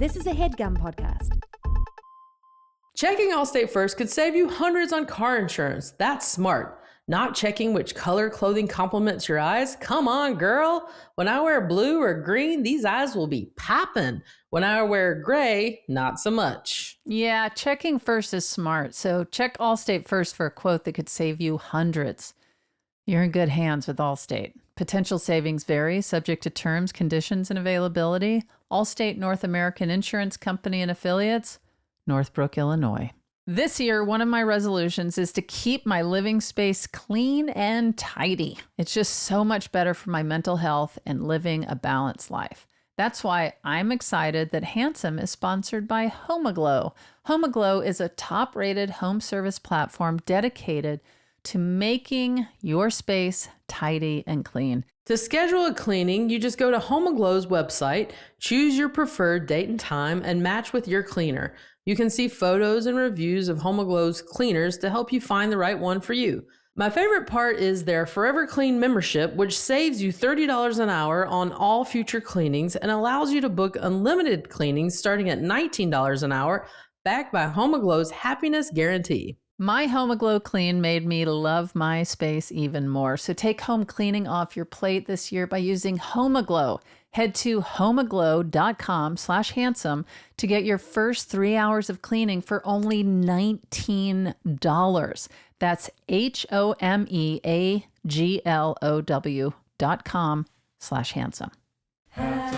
This is a HeadGum podcast. Checking Allstate first could save you hundreds on car insurance. That's smart. Not checking which color clothing complements your eyes? Come on, girl. When I wear blue or green, these eyes will be popping. When I wear gray, not so much. Yeah, checking first is smart. So check Allstate first for a quote that could save you hundreds. You're in good hands with Allstate. Potential savings vary, subject to terms, conditions, and availability. Allstate North American Insurance Company and Affiliates, Northbrook, Illinois. This year, one of my resolutions is to keep my living space clean and tidy. It's just so much better for my mental health and living a balanced life. That's why I'm excited that Handsome is sponsored by HomeAglow. HomeAglow is a top-rated home service platform dedicated to making your space tidy and clean. To schedule a cleaning, you just go to HomeAglow's website, choose your preferred date and time, and match with your cleaner. You can see photos and reviews of HomeAglow's cleaners to help you find the right one for you. My favorite part is their Forever Clean membership, which saves you $30 an hour on all future cleanings and allows you to book unlimited cleanings starting at $19 an hour, backed by HomeAglow's happiness guarantee. My HomeAglow clean made me love my space even more. So take home cleaning off your plate this year by using HomeAglow. Head to homeaglow.com/handsome to get your first 3 hours of cleaning for only $19. That's HomeAglow.com/handsome. Handsome,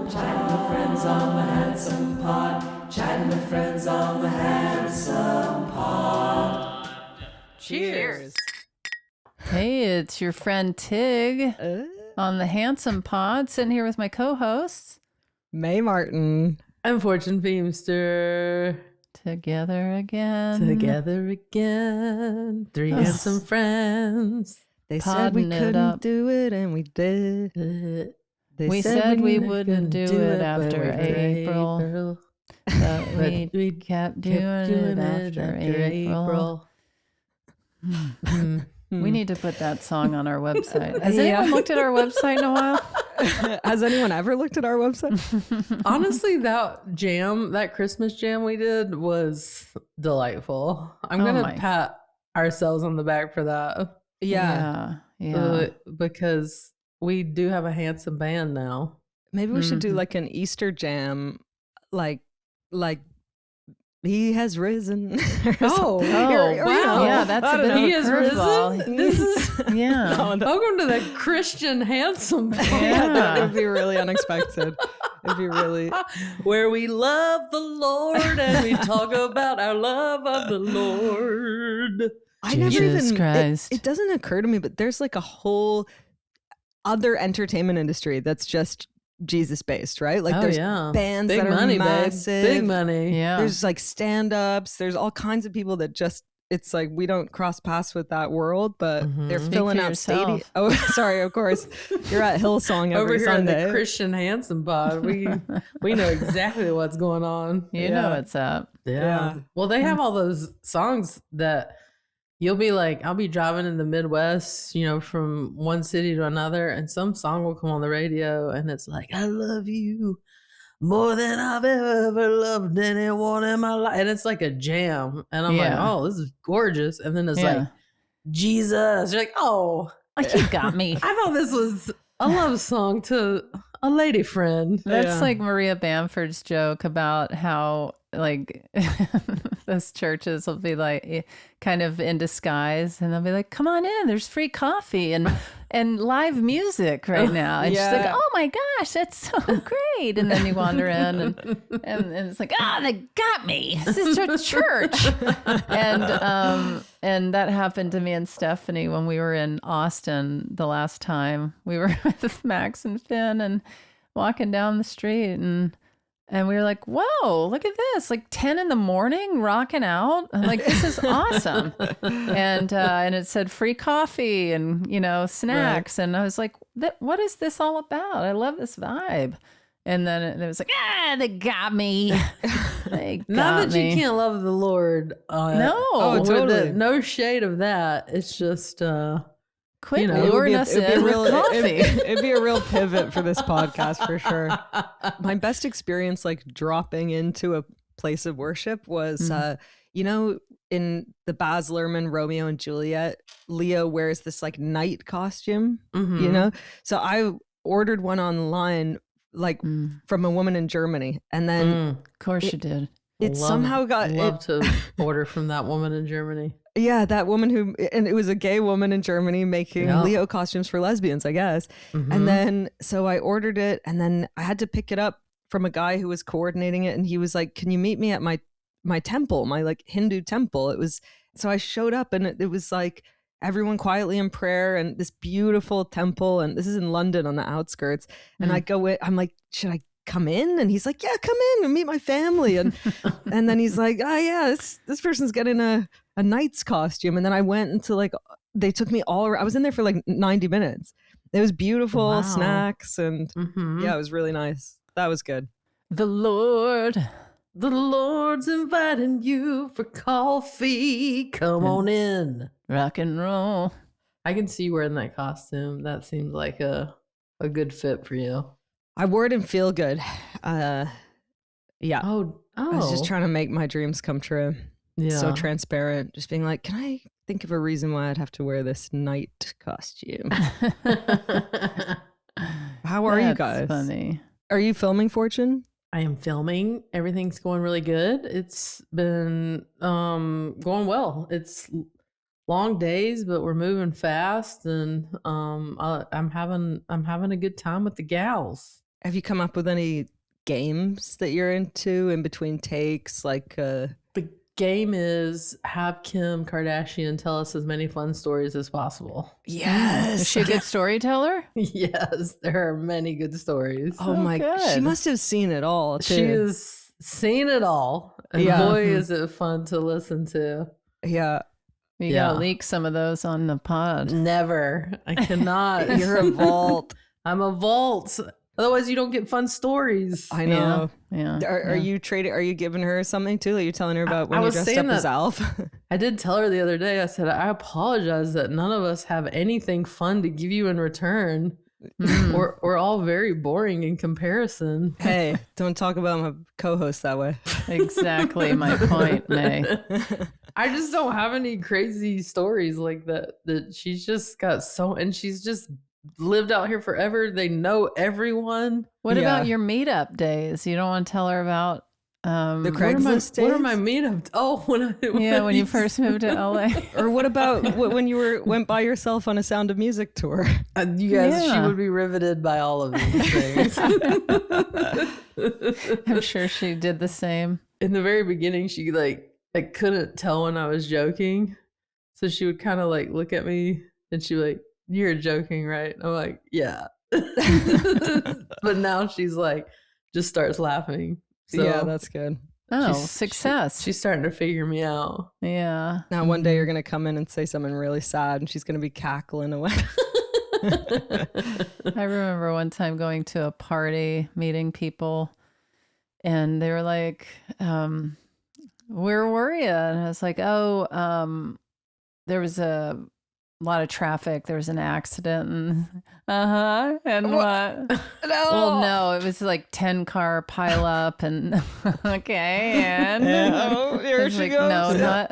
chatting with friends on the Handsome Pod. Chatting with friends on the Handsome Pod. Cheers. Hey, it's your friend Tig on the Handsome Pod, sitting here with my co-hosts. May Martin. I'm Fortune Feimster. Together again. Three handsome friends. They said we Podding it couldn't up. do it, and we did. We said we wouldn't do it after April. But we kept doing it after April. We need to put that song on our website. Has anyone looked at our website in a while? Has anyone ever looked at our website? Honestly, that Christmas jam we did was delightful. I'm going to pat ourselves on the back for that. Yeah. Because we do have a handsome band now. Maybe we should do like an Easter jam, like he has risen. Wow. Yeah, that's a bit of a He has curveball. risen? This is... Yeah. Welcome to the Christian Handsome Band. That would be really unexpected. It'd be really... Where we love the Lord and we talk about our love of the Lord. I never Jesus even... Christ. It doesn't occur to me, but there's like a whole other entertainment industry that's just Jesus based, right? Like there's bands Big that money, are massive. Big money. Yeah. There's like stand-ups. There's all kinds of people that just, it's like we don't cross paths with that world, but they're filling out stadiums. Oh, sorry, of course. You're at Hillsong every Over here Sunday. in the Christian Handsome Pod, we know exactly what's going on. You know what's up. Yeah. Well, they have all those songs that you'll be like, I'll be driving in the Midwest, from one city to another, and some song will come on the radio, and it's like, I love you more than I've ever loved anyone in my life. And it's like a jam. And I'm like, oh, this is gorgeous. And then it's like, Jesus. You're like, oh. Like, you got me. I thought this was a love song to a lady friend. That's like Maria Bamford's joke about how, like, those churches will be like kind of in disguise, and they'll be like, come on in, there's free coffee and live music right now. And she's like, oh my gosh, that's so great. And then you wander in and it's like, they got me. This is a church. And that happened to me and Stephanie when we were in Austin the last time. We were with Max and Finn and walking down the street, and we were like, whoa, look at this, like 10 in the morning rocking out. I'm like, this is awesome. And it said free coffee and, snacks. Right. And I was like, what is this all about? I love this vibe. And then it was like, they got me. They got Not that me. you can't love the Lord. No. Oh, totally. No shade of that. It's just... Quit luring us in with coffee. It'd be a real pivot for this podcast for sure. My best experience like dropping into a place of worship was, in the Baz Luhrmann Romeo and Juliet, Leo wears this like knight costume, So I ordered one online from a woman in Germany. And then of course you did. It somehow got... Love to order from that woman in Germany. Yeah, that woman and it was a gay woman in Germany making Leo costumes for lesbians, I guess. And then, so I ordered it and then I had to pick it up from a guy who was coordinating it. And he was like, can you meet me at my temple, my like Hindu temple? So I showed up and it was like everyone quietly in prayer and this beautiful temple. And this is in London on the outskirts. And I go in, I'm like, should I come in? And he's like, yeah, come in and meet my family. And and then he's like, oh yeah, this person's getting a knight's costume. And then I went into they took me all around. I was in there for like 90 minutes. It was beautiful, snacks, and yeah, it was really nice. That was good. The Lord's inviting you for coffee. Come on in. Rock and roll. I can see you wearing that costume. That seems like a good fit for you. I wore it and feel good. Yeah. Oh. I was just trying to make my dreams come true. Yeah. So transparent. Just being like, can I think of a reason why I'd have to wear this knight costume? How are you guys? Funny. Are you filming Fortune? I am filming. Everything's going really good. It's been going well. It's long days, but we're moving fast, and I'm having a good time with the gals. Have you come up with any games that you're into in between takes? The game is have Kim Kardashian tell us as many fun stories as possible. Yes. Is she a good storyteller? Yes, there are many good stories. Oh my good. She must have seen it all too. She has seen it all. And boy, is it fun to listen to. Yeah. You gotta leak some of those on the pod. Never. I cannot. You're a vault. I'm a vault. Otherwise, you don't get fun stories. I know. Yeah. Are you trading? Are you giving her something too? Are you telling her about when you dressed up as Alf? I did tell her the other day. I said, I apologize that none of us have anything fun to give you in return. We're all very boring in comparison. Hey, don't talk about my co-host that way. Exactly my point, May. I just don't have any crazy stories like that. That she's just got and she's just lived out here forever. They know everyone. What about your meetup days? You don't want to tell her about the Craigslist days? What are my meetup? Oh, when you first moved to LA. Or what about when you went by yourself on a Sound of Music tour? You guys, she would be riveted by all of these things. I'm sure she did the same. In the very beginning, she I couldn't tell when I was joking, so she would kind of look at me and she would you're joking, right? I'm like, yeah. But now she's just starts laughing. So, yeah, that's good. Oh, success. She's starting to figure me out. Yeah. Now one day you're going to come in and say something really sad and she's going to be cackling away. I remember one time going to a party, meeting people, and they were like, where were you? And I was like, there was a lot of traffic. There was an accident. And what? No. Well, no, it was 10-car pile up and okay. And here she goes. No,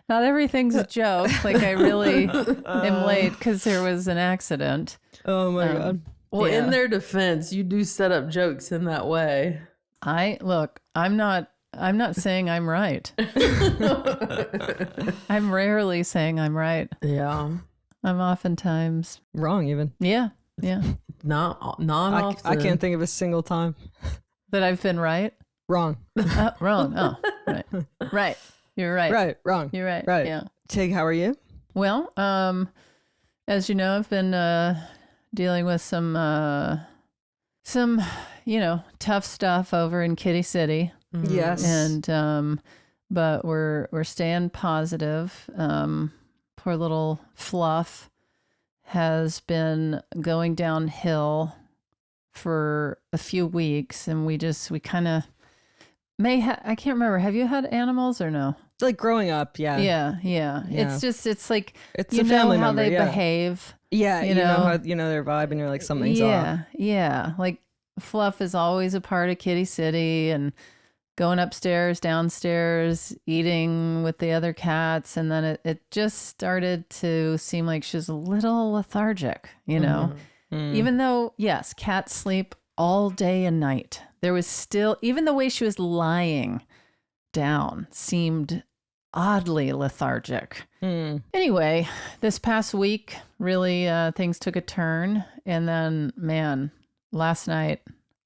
not everything's a joke. I really am late because there was an accident. Oh my God. Well, in their defense, you do set up jokes in that way. I'm not saying I'm right. I'm rarely saying I'm right. Yeah. I'm oftentimes wrong even. Yeah. Not often. I can't think of a single time that I've been right. Wrong. Wrong. Oh, right. Right. You're right. Right. Wrong. You're right. Right. Yeah. Tig, how are you? Well, as you know, I've been dealing with some tough stuff over in Kitty City. Yes. And but we're staying positive. Poor little Fluff has been going downhill for a few weeks, and we kind of I can't remember. Have you had animals or no? It's like growing up, yeah. Yeah. It's like, It's you a family know how member, they yeah. behave. Yeah, you know how their vibe, and you're like, something's off. Yeah. Like Fluff is always a part of Kitty City and going upstairs, downstairs, eating with the other cats. And then it just started to seem like she was a little lethargic, you know? Even though, yes, cats sleep all day and night. There was still, even the way she was lying down seemed oddly lethargic. Anyway, this past week, really, things took a turn. And then, man, last night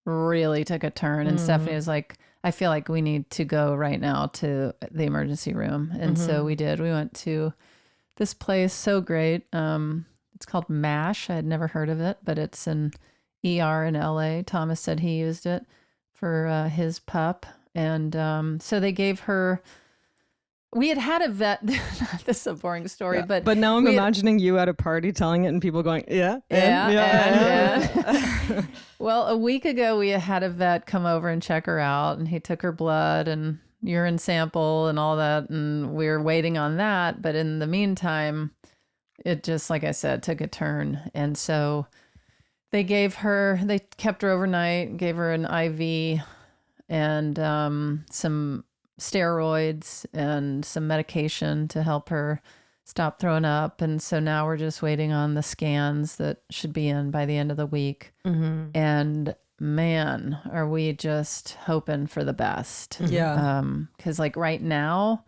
really took a turn. And Stephanie was like, I feel like we need to go right now to the emergency room. And so we did. We went to this place, so great. It's called MASH. I had never heard of it, but it's an ER in LA. Thomas said he used it for his pup. And so they gave her, we had a vet. This is a boring story, Yeah. but now I'm imagining you at a party telling it and people going, yeah. Well, a week ago, we had a vet come over and check her out, and he took her blood and urine sample and all that. And we were waiting on that. But in the meantime, it just, like I said, took a turn. And so they kept her overnight, gave her an IV and some steroids and some medication to help her stop throwing up. And so now we're just waiting on the scans that should be in by the end of the week. And man, are we just hoping for the best. Yeah. Because like right now,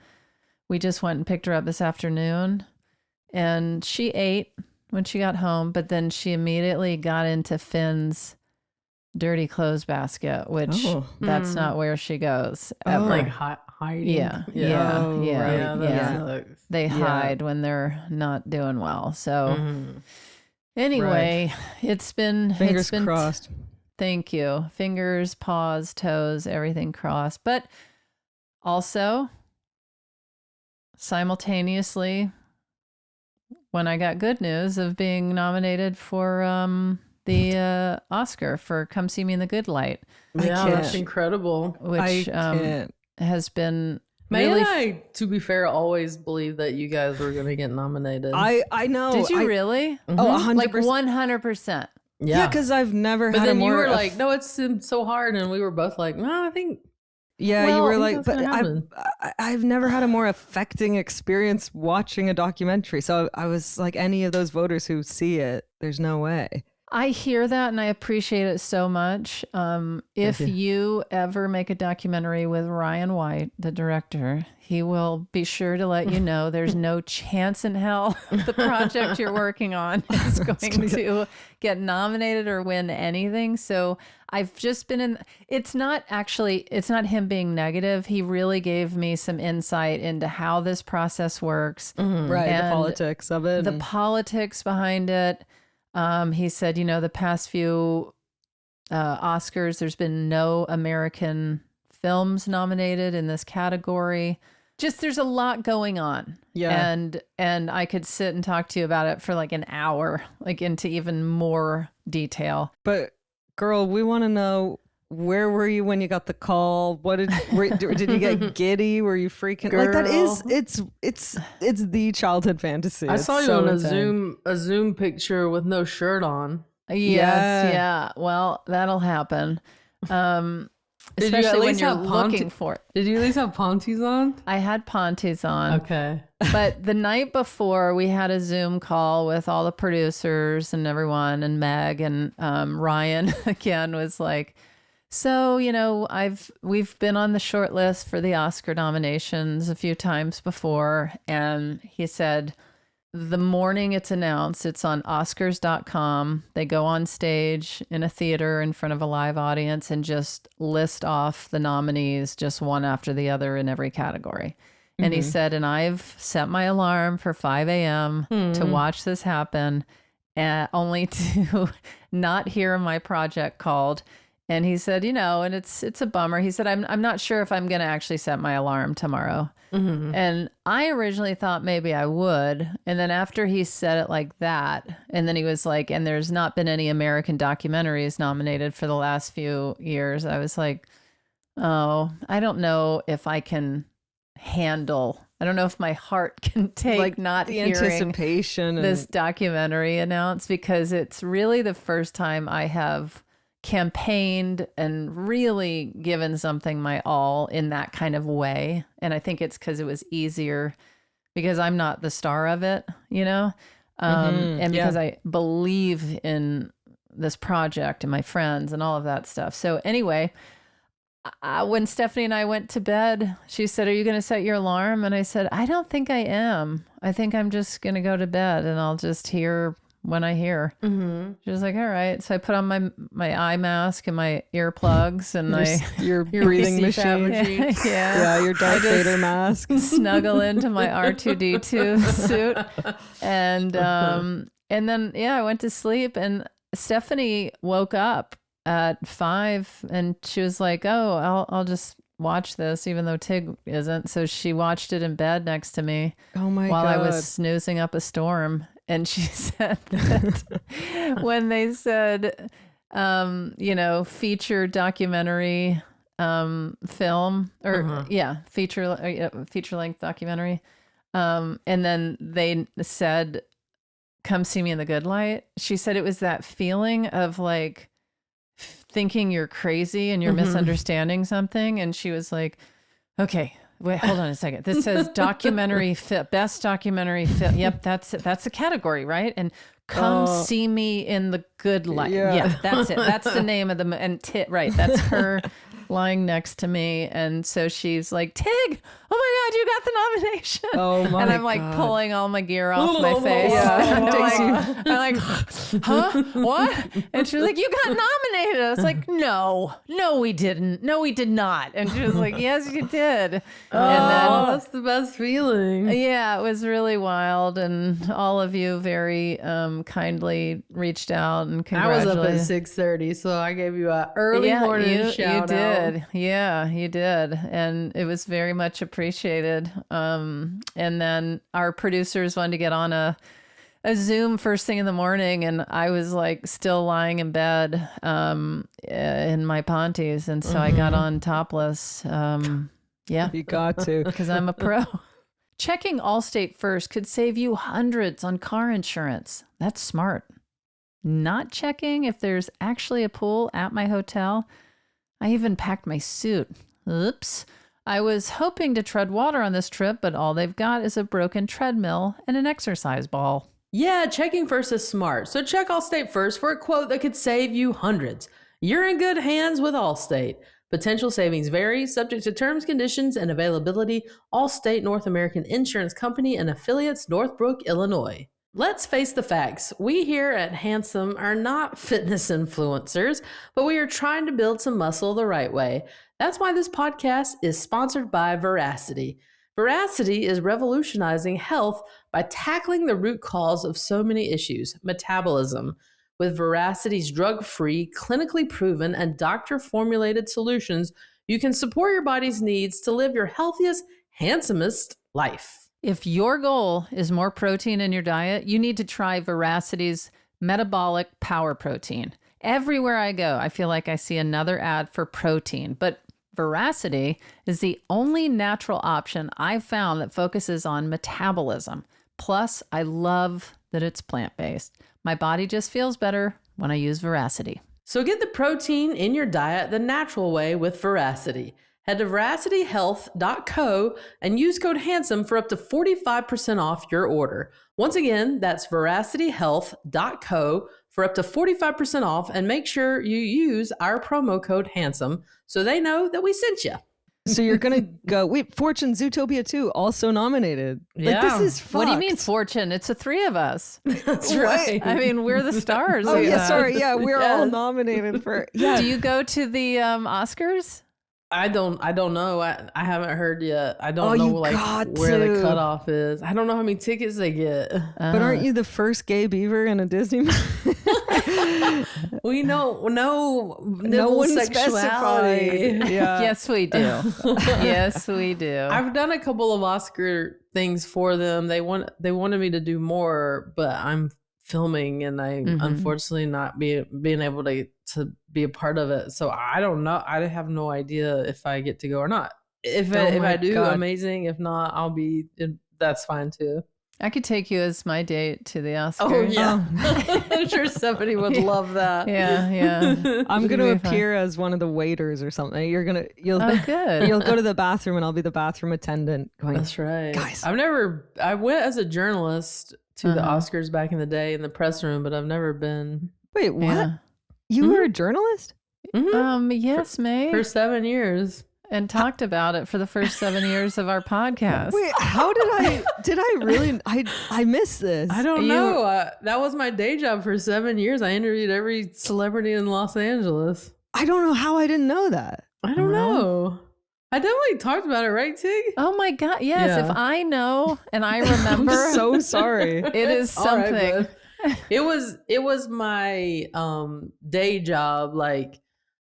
we just went and picked her up this afternoon and she ate when she got home, but then she immediately got into Finn's dirty clothes basket, which that's not where she goes ever. Like hiding. Yeah. They hide when they're not doing well. So anyway, it's been crossed. Thank you. Fingers, paws, toes, everything crossed. But also simultaneously, when I got good news of being nominated for the Oscar for Come See Me in the Good Light. Yeah, that's incredible. Which has been May really... and I, to be fair, always believed that you guys were going to get nominated. I know. Did you really? Oh, 100%. Like 100%. Yeah, because I've never had a more... But then you were like, no, it's so hard. And we were both like, no, I think... Yeah, well, you were like, but I've never had a more affecting experience watching a documentary. So I was like, any of those voters who see it, there's no way. I hear that and I appreciate it so much. If you ever make a documentary with Ryan White, the director, he will be sure to let you know there's no chance in hell the project you're working on is going to get nominated or win anything. So I've just been it's not him being negative. He really gave me some insight into how this process works. Right, the politics of it. The politics behind it. He said, the past few Oscars, there's been no American films nominated in this category. Just there's a lot going on. Yeah. And I could sit and talk to you about it for like an hour, like into even more detail. But girl, we want to know, where were you when you got the call? Did you get giddy? Were you freaking Girl. like that? It's the childhood fantasy. I saw you on a Zoom picture with no shirt on. Yes, yeah. Well, that'll happen. Especially when you're looking for it. Did you at least have panties on? I had panties on. Okay. But the night before, we had a Zoom call with all the producers and everyone, and Meg and Ryan again was like, so, we've been on the short list for the Oscar nominations a few times before. And he said, the morning it's announced, it's on Oscars.com. They go on stage in a theater in front of a live audience and just list off the nominees, just one after the other in every category. And he said, and I've set my alarm for 5 a.m. to watch this happen, only to not hear my project called. And he said, and it's a bummer. He said, I'm not sure if I'm going to actually set my alarm tomorrow. And I originally thought maybe I would. And then after he said it like that, and then he was like, and there's not been any American documentaries nominated for the last few years. I was like, Oh, I don't know if I can handle. I don't know if my heart can take Like not the hearing anticipation and this documentary announced, because it's really the first time I have campaigned and really given something my all in that kind of way. And I think it's because it was easier because I'm not the star of it, you know? And because I believe in this project and my friends and all of that stuff. So anyway, when Stephanie and I went to bed, she said, "Are you going to set your alarm?" And I said, "I don't think I am. I think I'm just going to go to bed and I'll just hear when I hear." She was like, "All right." So I put on my eye mask and my earplugs and your breathing CPAP machine. yeah, Your Darth Vader mask. snuggle into my R2D2 suit. And then, I went to sleep, and Stephanie woke up at 5 and she was like, "Oh, I'll just watch this," even though Tig isn't. So she watched it in bed next to me while I was snoozing up a storm. And she said that when they said, feature documentary film or feature length documentary. And then they said, "Come see me in the good light." She said it was that feeling of like thinking you're crazy and you're misunderstanding something. And she was like, "Okay, wait, hold on a second. This says documentary best documentary film. Yep, that's it. That's the category, right? And come see me in the good light. Yeah, that's it. That's the name of right. That's her lying next to me. And so she's like, "Tig, oh my God, you got the nomination." Oh my God. And I'm like pulling all my gear off my face. I'm like, "Huh? What?" And she was like, "You got nominated." I was like, No, we didn't. No, we did not. And she was like, "Yes, you did." That's the best feeling. Yeah, it was really wild. And all of you very kindly reached out and I congratulated. was up at 6:30, so I gave you an early morning shout you out. did. Yeah, you did. And it was very much appreciated. And then our producers wanted to get on a Zoom first thing in the morning, and I was like still lying in bed in my panties. And so I got on topless. You got to. Because I'm a pro. Checking Allstate first could save you hundreds on car insurance. That's smart. Not checking if there's actually a pool at my hotel. I even packed my suit. Oops. I was hoping to tread water on this trip, but all they've got is a broken treadmill and an exercise ball. Yeah, checking first is smart. So check Allstate first for a quote that could save you hundreds. You're in good hands with Allstate. Potential savings vary, subject to terms, conditions, and availability. Allstate North American Insurance Company and affiliates, Northbrook, Illinois. Let's face the facts. We here at Handsome are not fitness influencers, but we are trying to build some muscle the right way. That's why this podcast is sponsored by Veracity. Veracity is revolutionizing health by tackling the root cause of so many issues, metabolism. With Veracity's drug-free, clinically proven, and doctor-formulated solutions, you can support your body's needs to live your healthiest, handsomest life. If your goal is more protein in your diet, you need to try Veracity's Metabolic Power Protein. Everywhere I go, I feel like I see another ad for protein, but Veracity is the only natural option I've found that focuses on metabolism. Plus, I love that it's plant-based. My body just feels better when I use Veracity. So get the protein in your diet the natural way with Veracity. Head to veracityhealth.co and use code HANDSOME for up to 45% off your order. Once again, that's veracityhealth.co for up to 45% off, and make sure you use our promo code HANDSOME so they know that we sent you. So you're going to go, wait, Fortune, Zootopia 2, also nominated. Like, this is fucked. What do you mean Fortune? It's the three of us. That's right. I mean, we're the stars. Oh, yeah, sorry. Yeah, we're all nominated for, Do you go to the Oscars? I don't know. I haven't heard yet. I don't know where the cutoff is. I don't know how many tickets they get. But aren't you the first gay beaver in a Disney movie? We know no one sexuality. specified. Yeah. Yes, we do. Yes, we do. I've done a couple of Oscar things for them. They wanted me to do more, but I'm filming and I unfortunately not being able to to be a part of it. So I don't know. I have no idea if I get to go or not. If I do, amazing. If not, I'll be. That's fine too. I could take you as my date to the Oscars. Oh yeah, I'm sure somebody would love that. Yeah. I'm gonna appear as one of the waiters or something. You'll good. You'll go to the bathroom and I'll be the bathroom attendant. Going, that's right, guys. I went as a journalist to the Oscars back in the day in the press room, but I've never been. Wait, what? Yeah. You were a journalist? Yes, May. For 7 years. And talked about it for the first 7 years of our podcast. Wait, how did I really, I missed this. I don't know. That was my day job for 7 years. I interviewed every celebrity in Los Angeles. I don't know how I didn't know that. I don't know. I definitely talked about it, right, Tig? Oh my God. Yes. Yeah. If I know and I remember. I'm so sorry. It is something. Right, it was my day job. Like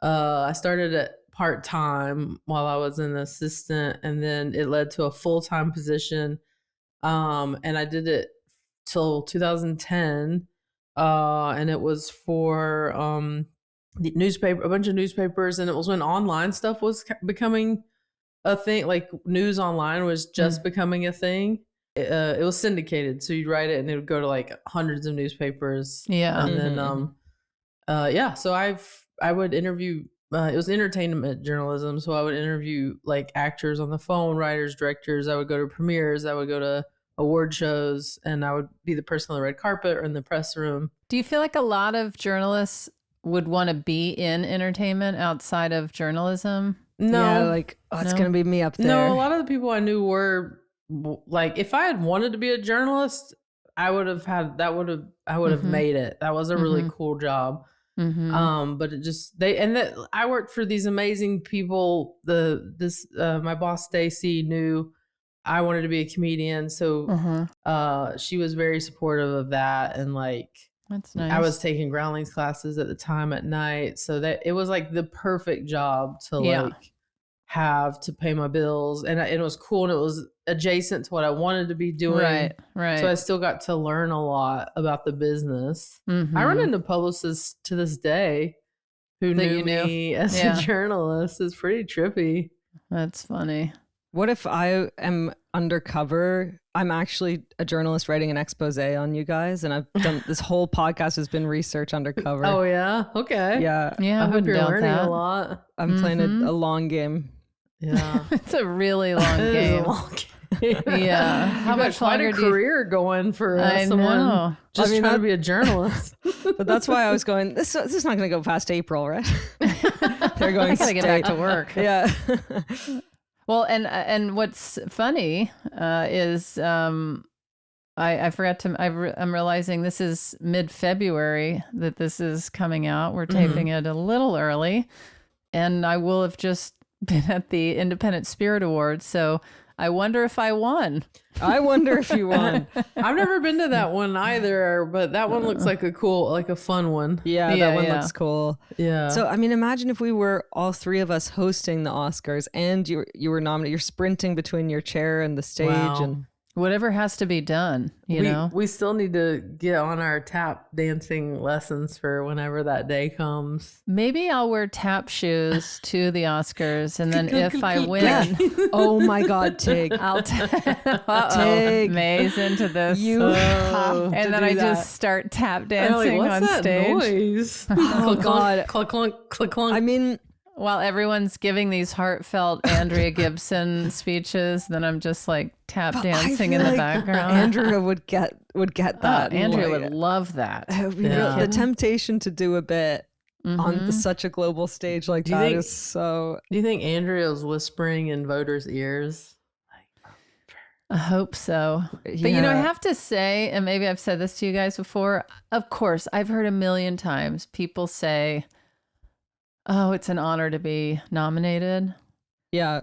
I started at part-time while I was an assistant, and then it led to a full-time position, and I did it till 2010, and it was for the newspaper, a bunch of newspapers, and it was when online stuff was becoming a thing. Like news online was just becoming a thing. It was syndicated, so you'd write it and it would go to like hundreds of newspapers. Yeah. And then so I would interview. It was entertainment journalism, so I would interview like actors on the phone, writers, directors. I would go to premieres, I would go to award shows, and I would be the person on the red carpet or in the press room. Do you feel like a lot of journalists would want to be in entertainment outside of journalism? No, yeah, like it's gonna be me up there. No, a lot of the people I knew were like, if I had wanted to be a journalist, I would have made it. That was a really cool job. But it just I worked for these amazing people. My boss Stacy knew I wanted to be a comedian, so she was very supportive of that. And like, that's nice. I was taking groundlings classes at the time at night, so that it was like the perfect job to like have to pay my bills, and it was cool, and it was adjacent to what I wanted to be doing. Right. So I still got to learn a lot about the business. I run into publicists to this day who knew me as a journalist. It's pretty trippy. That's funny. What if I am undercover? I'm actually a journalist writing an expose on you guys, and I've done this whole podcast has been research undercover. Oh yeah, okay, yeah. I hope you're learning a lot. I'm playing a long game. Yeah, it's a really long game. Yeah, how much longer? Quite a career going for someone just trying to be a journalist. But that's why I was going. This is not going to go past April, right? They're going. I gotta get back to work. Yeah. Well, and what's funny is I forgot to. I'm realizing this is mid-February that this is coming out. We're taping it a little early, and I will have just been at the Independent Spirit Awards, so I wonder if I won. I wonder if you won. I've never been to that one either, but that one looks like a fun one. Yeah, that one looks cool. Yeah. So, I mean, imagine if we were all three of us hosting the Oscars and you were nominated. You're sprinting between your chair and the stage. Wow. And whatever has to be done, you know? We still need to get on our tap dancing lessons for whenever that day comes. Maybe I'll wear tap shoes to the Oscars, and then if I win... Oh my God, Tig. I'll Tig. May's into this. You have to and then do I that. just start tap dancing What's on that stage. Noise? Oh God. Click, clunk, click, clunk. I mean... While everyone's giving these heartfelt Andrea Gibson speeches, then I'm just like tap dancing in the background. Andrea would get that. Andrea would love that. The temptation to do a bit on such a global stage like that is so... Do you think Andrea was whispering in voters' ears? I hope so. But you know, I have to say, and maybe I've said this to you guys before, of course, I've heard a million times people say, oh, it's an honor to be nominated. Yeah.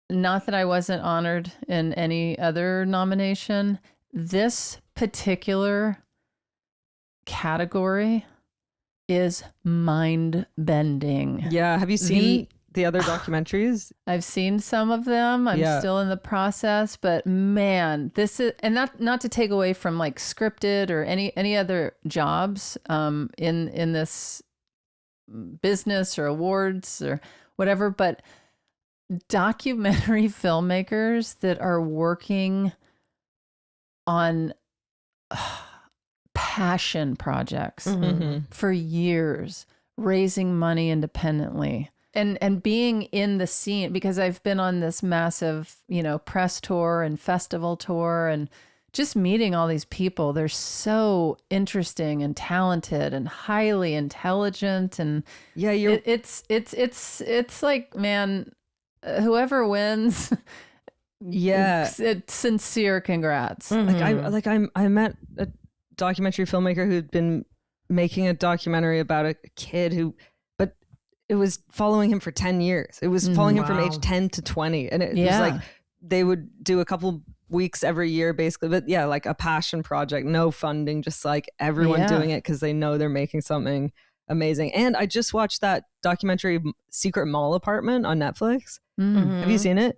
Not that I wasn't honored in any other nomination. This particular category is mind-bending. Yeah. Have you seen the other documentaries? I've seen some of them. I'm still in the process, but man, this is, and not to take away from like scripted or any other jobs in this business or awards or whatever, but documentary filmmakers that are working on passion projects for years, raising money independently and being in the scene, because I've been on this massive, press tour and festival tour and just meeting all these people. They're so interesting and talented and highly intelligent. And yeah, it's like, man, whoever wins, it's sincere congrats. I met a documentary filmmaker who'd been making a documentary about a kid but it was following him for 10 years. It was following him from age 10 to 20. And it was like, they would do a couple weeks every year basically, but like a passion project, no funding, just like everyone doing it because they know they're making something amazing. And I just watched that documentary Secret Mall Apartment on Netflix. Have you seen it?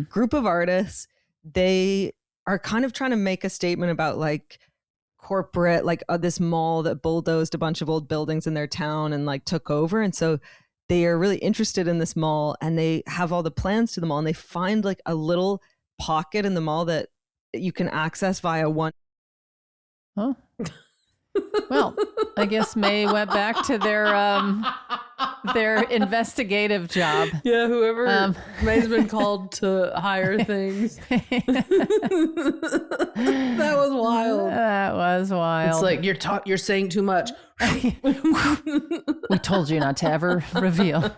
Group of artists, they are kind of trying to make a statement about like corporate, like this mall that bulldozed a bunch of old buildings in their town and like took over. And so they are really interested in this mall and they have all the plans to the mall, and they find like a little pocket in the mall that you can access via one. Oh, well, I guess May went back to their investigative job. Yeah, whoever May's been called to higher things. That was wild. That was wild. It's like you're saying too much. We told you not to ever reveal.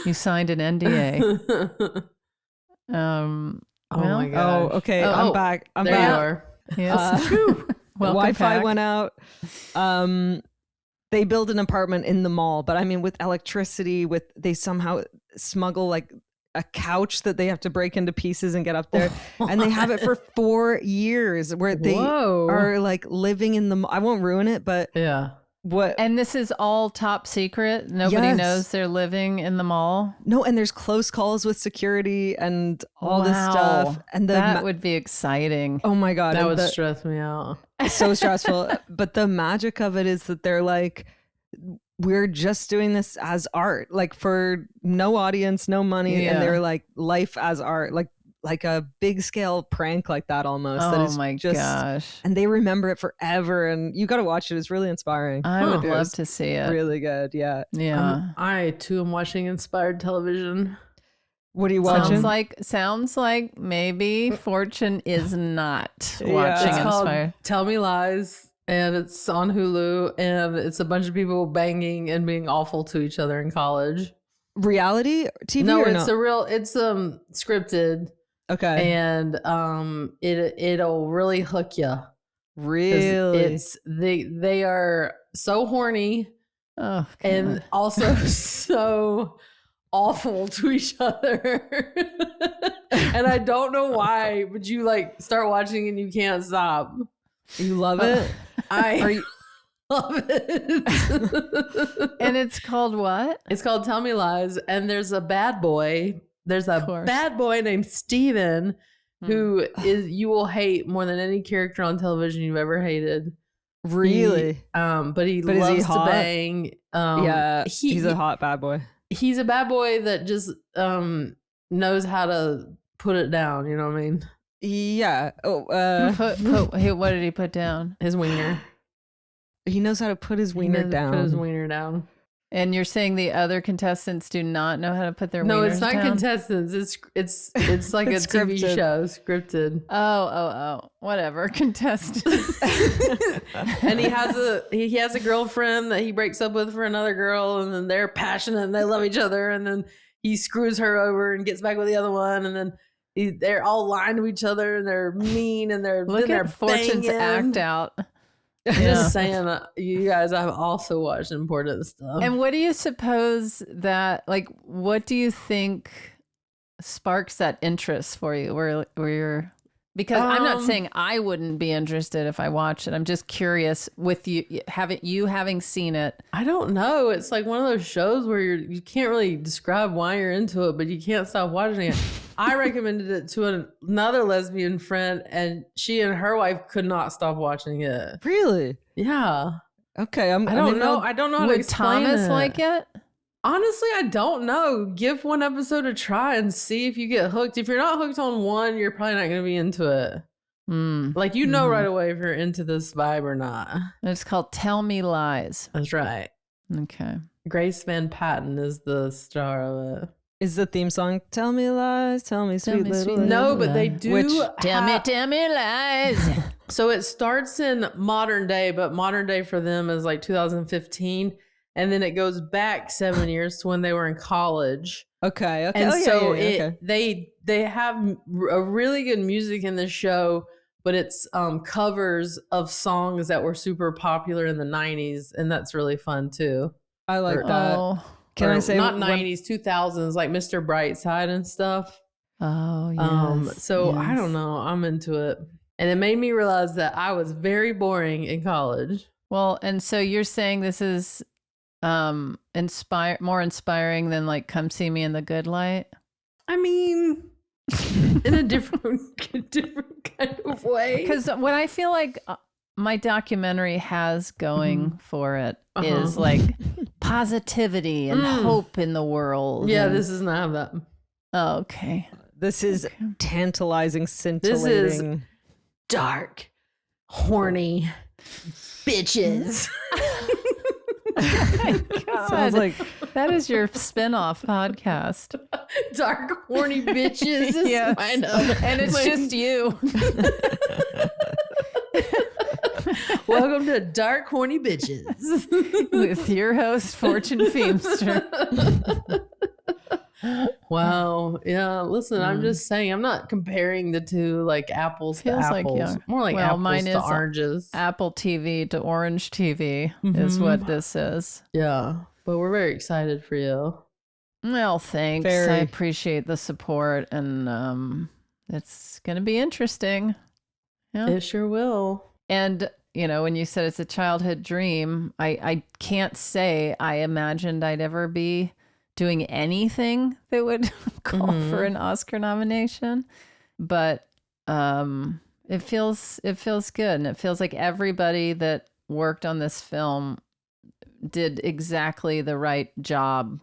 You signed an NDA. Oh my god. Oh, okay. I'm back. I'm there back. You are. Yes. Wi-Fi went out. They build an apartment in the mall, but I mean, with electricity, they somehow smuggle like a couch that they have to break into pieces and get up there. And they have it for 4 years where they are like living in the mall. I won't ruin it, but what? And this is all top secret. Nobody knows they're living in the mall. No, and there's close calls with security and all this stuff. And that would be exciting. Oh my god, that would stress me out. So stressful. But the magic of it is that they're like, we're just doing this as art, like for no audience, no money, and they're like life as art, like a big scale prank like that almost. Oh that is my gosh. And they remember it forever, and you got to watch it. It's really inspiring. I would love to see it. Really good. Yeah. I too am watching inspired television. What are you watching? Sounds like maybe Fortune is not watching It's called Inspired. Tell Me Lies, and it's on Hulu, and it's a bunch of people banging and being awful to each other in college. Reality TV? No, or it's it's scripted. Okay. And it'll really hook you. Really? They are so horny. Oh, God. And also so awful to each other. And I don't know why, but you like start watching and you can't stop. You love it? I love it. And it's called what? It's called Tell Me Lies. And there's a bad boy. There's a bad boy named Steven who you will hate more than any character on television you've ever hated. Really? But he loves to bang. He's a hot bad boy. He's a bad boy that just knows how to put it down. You know what I mean? Yeah. What did he put down? His wiener. He knows how to put his wiener down. Put his wiener down. And you're saying the other contestants do not know how to put their wieners down? No, it's not contestants. It's like It's a TV scripted. show, scripted. Oh, whatever. Contestants. And he has a girlfriend that he breaks up with for another girl, and then they're passionate and they love each other, and then he screws her over and gets back with the other one, and then they're all lying to each other and they're mean and they're Look at Fortune's banging. act out. Just saying, you guys, I've also watched important stuff. And what do you suppose what do you think sparks that interest for you? Where you're, because I'm not saying I wouldn't be interested if I watched it. I'm just curious with you having seen it. I don't know. It's like one of those shows where you can't really describe why you're into it, but you can't stop watching it. I recommended it to another lesbian friend, and she and her wife could not stop watching it. Really? Yeah. Okay, I don't know. I don't know how to Would explain Thomas it. like it? Honestly, I don't know. Give one episode a try and see if you get hooked. If you're not hooked on one, you're probably not going to be into it. Like, you know right away if you're into this vibe or not. It's called Tell Me Lies. That's right. Okay. Grace Van Patten is the star of it. Is the theme song "Tell Me Lies, Tell Me Sweet Little"? No, but they do. Tell me lies. So it starts in modern day, but modern day for them is like 2015. And then it goes back 7 years to when they were in college. Okay. And they have a really good music in this show, but it's covers of songs that were super popular in the 90s. And that's really fun too. I like that. Oh. Can I say not 90s, 2000s, like Mr. Brightside and stuff. Oh, yes. So I don't know. I'm into it. And it made me realize that I was very boring in college. Well, and so you're saying this is more inspiring than like Come See Me in the Good Light? I mean, in a different kind of way. Because what I feel like my documentary has going for it is like positivity and hope in the world. Yeah, and... this does not have that. Oh, okay. This is tantalizing, scintillating. This is dark, horny bitches. Sounds like that is your spin-off podcast. Dark, horny bitches. Yeah, Yes. And it's just you. Welcome to Dark, Horny Bitches. With your host, Fortune Feimster. Wow. Yeah. Listen, I'm just saying, I'm not comparing the two like apples Feels to like, apples. yeah. More like Well, apples mine to is oranges. Apple TV to Orange TV is what this is. Yeah. But we're very excited for you. Well, thanks. Very. I appreciate the support, and it's going to be interesting. Yeah. It sure will. And, you know, when you said it's a childhood dream, I can't say I imagined I'd ever be doing anything that would call for an Oscar nomination. But it feels good. And it feels like everybody that worked on this film did exactly the right job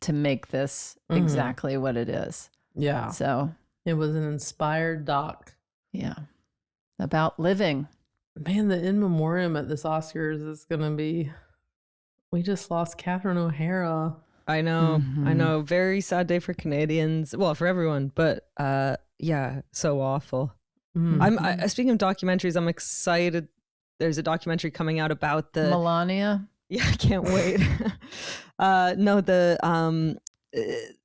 to make this exactly what it is. Yeah. So It was an inspired doc. yeah, about living. Man, the in memoriam at this Oscars is going to be, we just lost Catherine O'Hara. I know. Very sad day for Canadians. Well, for everyone, but yeah, so awful. Speaking of documentaries, I'm excited. There's a documentary coming out about the Melania. Yeah, I can't wait.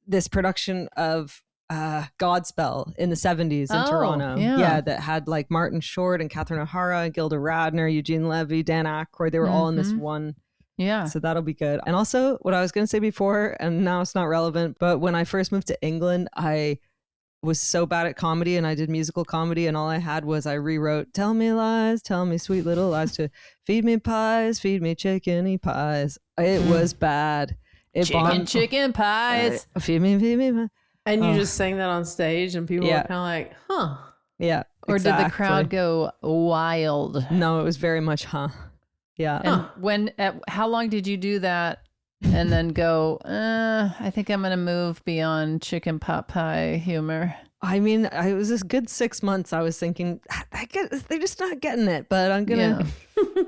This production of Godspell in the 70s in Toronto. Yeah. That had like Martin Short and Catherine O'Hara, Gilda Radner, Eugene Levy, Dan Aykroyd. They were all in this one. Yeah. So that'll be good. And also what I was going to say before, and now it's not relevant, but when I first moved to England, I was so bad at comedy and I did musical comedy, and all I had was I rewrote "Tell me lies, tell me sweet little lies" to "Feed me pies, feed me chickeny pies." It was bad. Chicken pies. Feed me pies. And you just sang that on stage and people were kind of like, huh. Yeah. Or did the crowd exactly. go wild? No, it was very much Yeah. And how long did you do that and then go, I think I'm going to move beyond chicken pot pie humor? I mean, it was this good 6 months. I was thinking, they're just not getting it, but I'm going to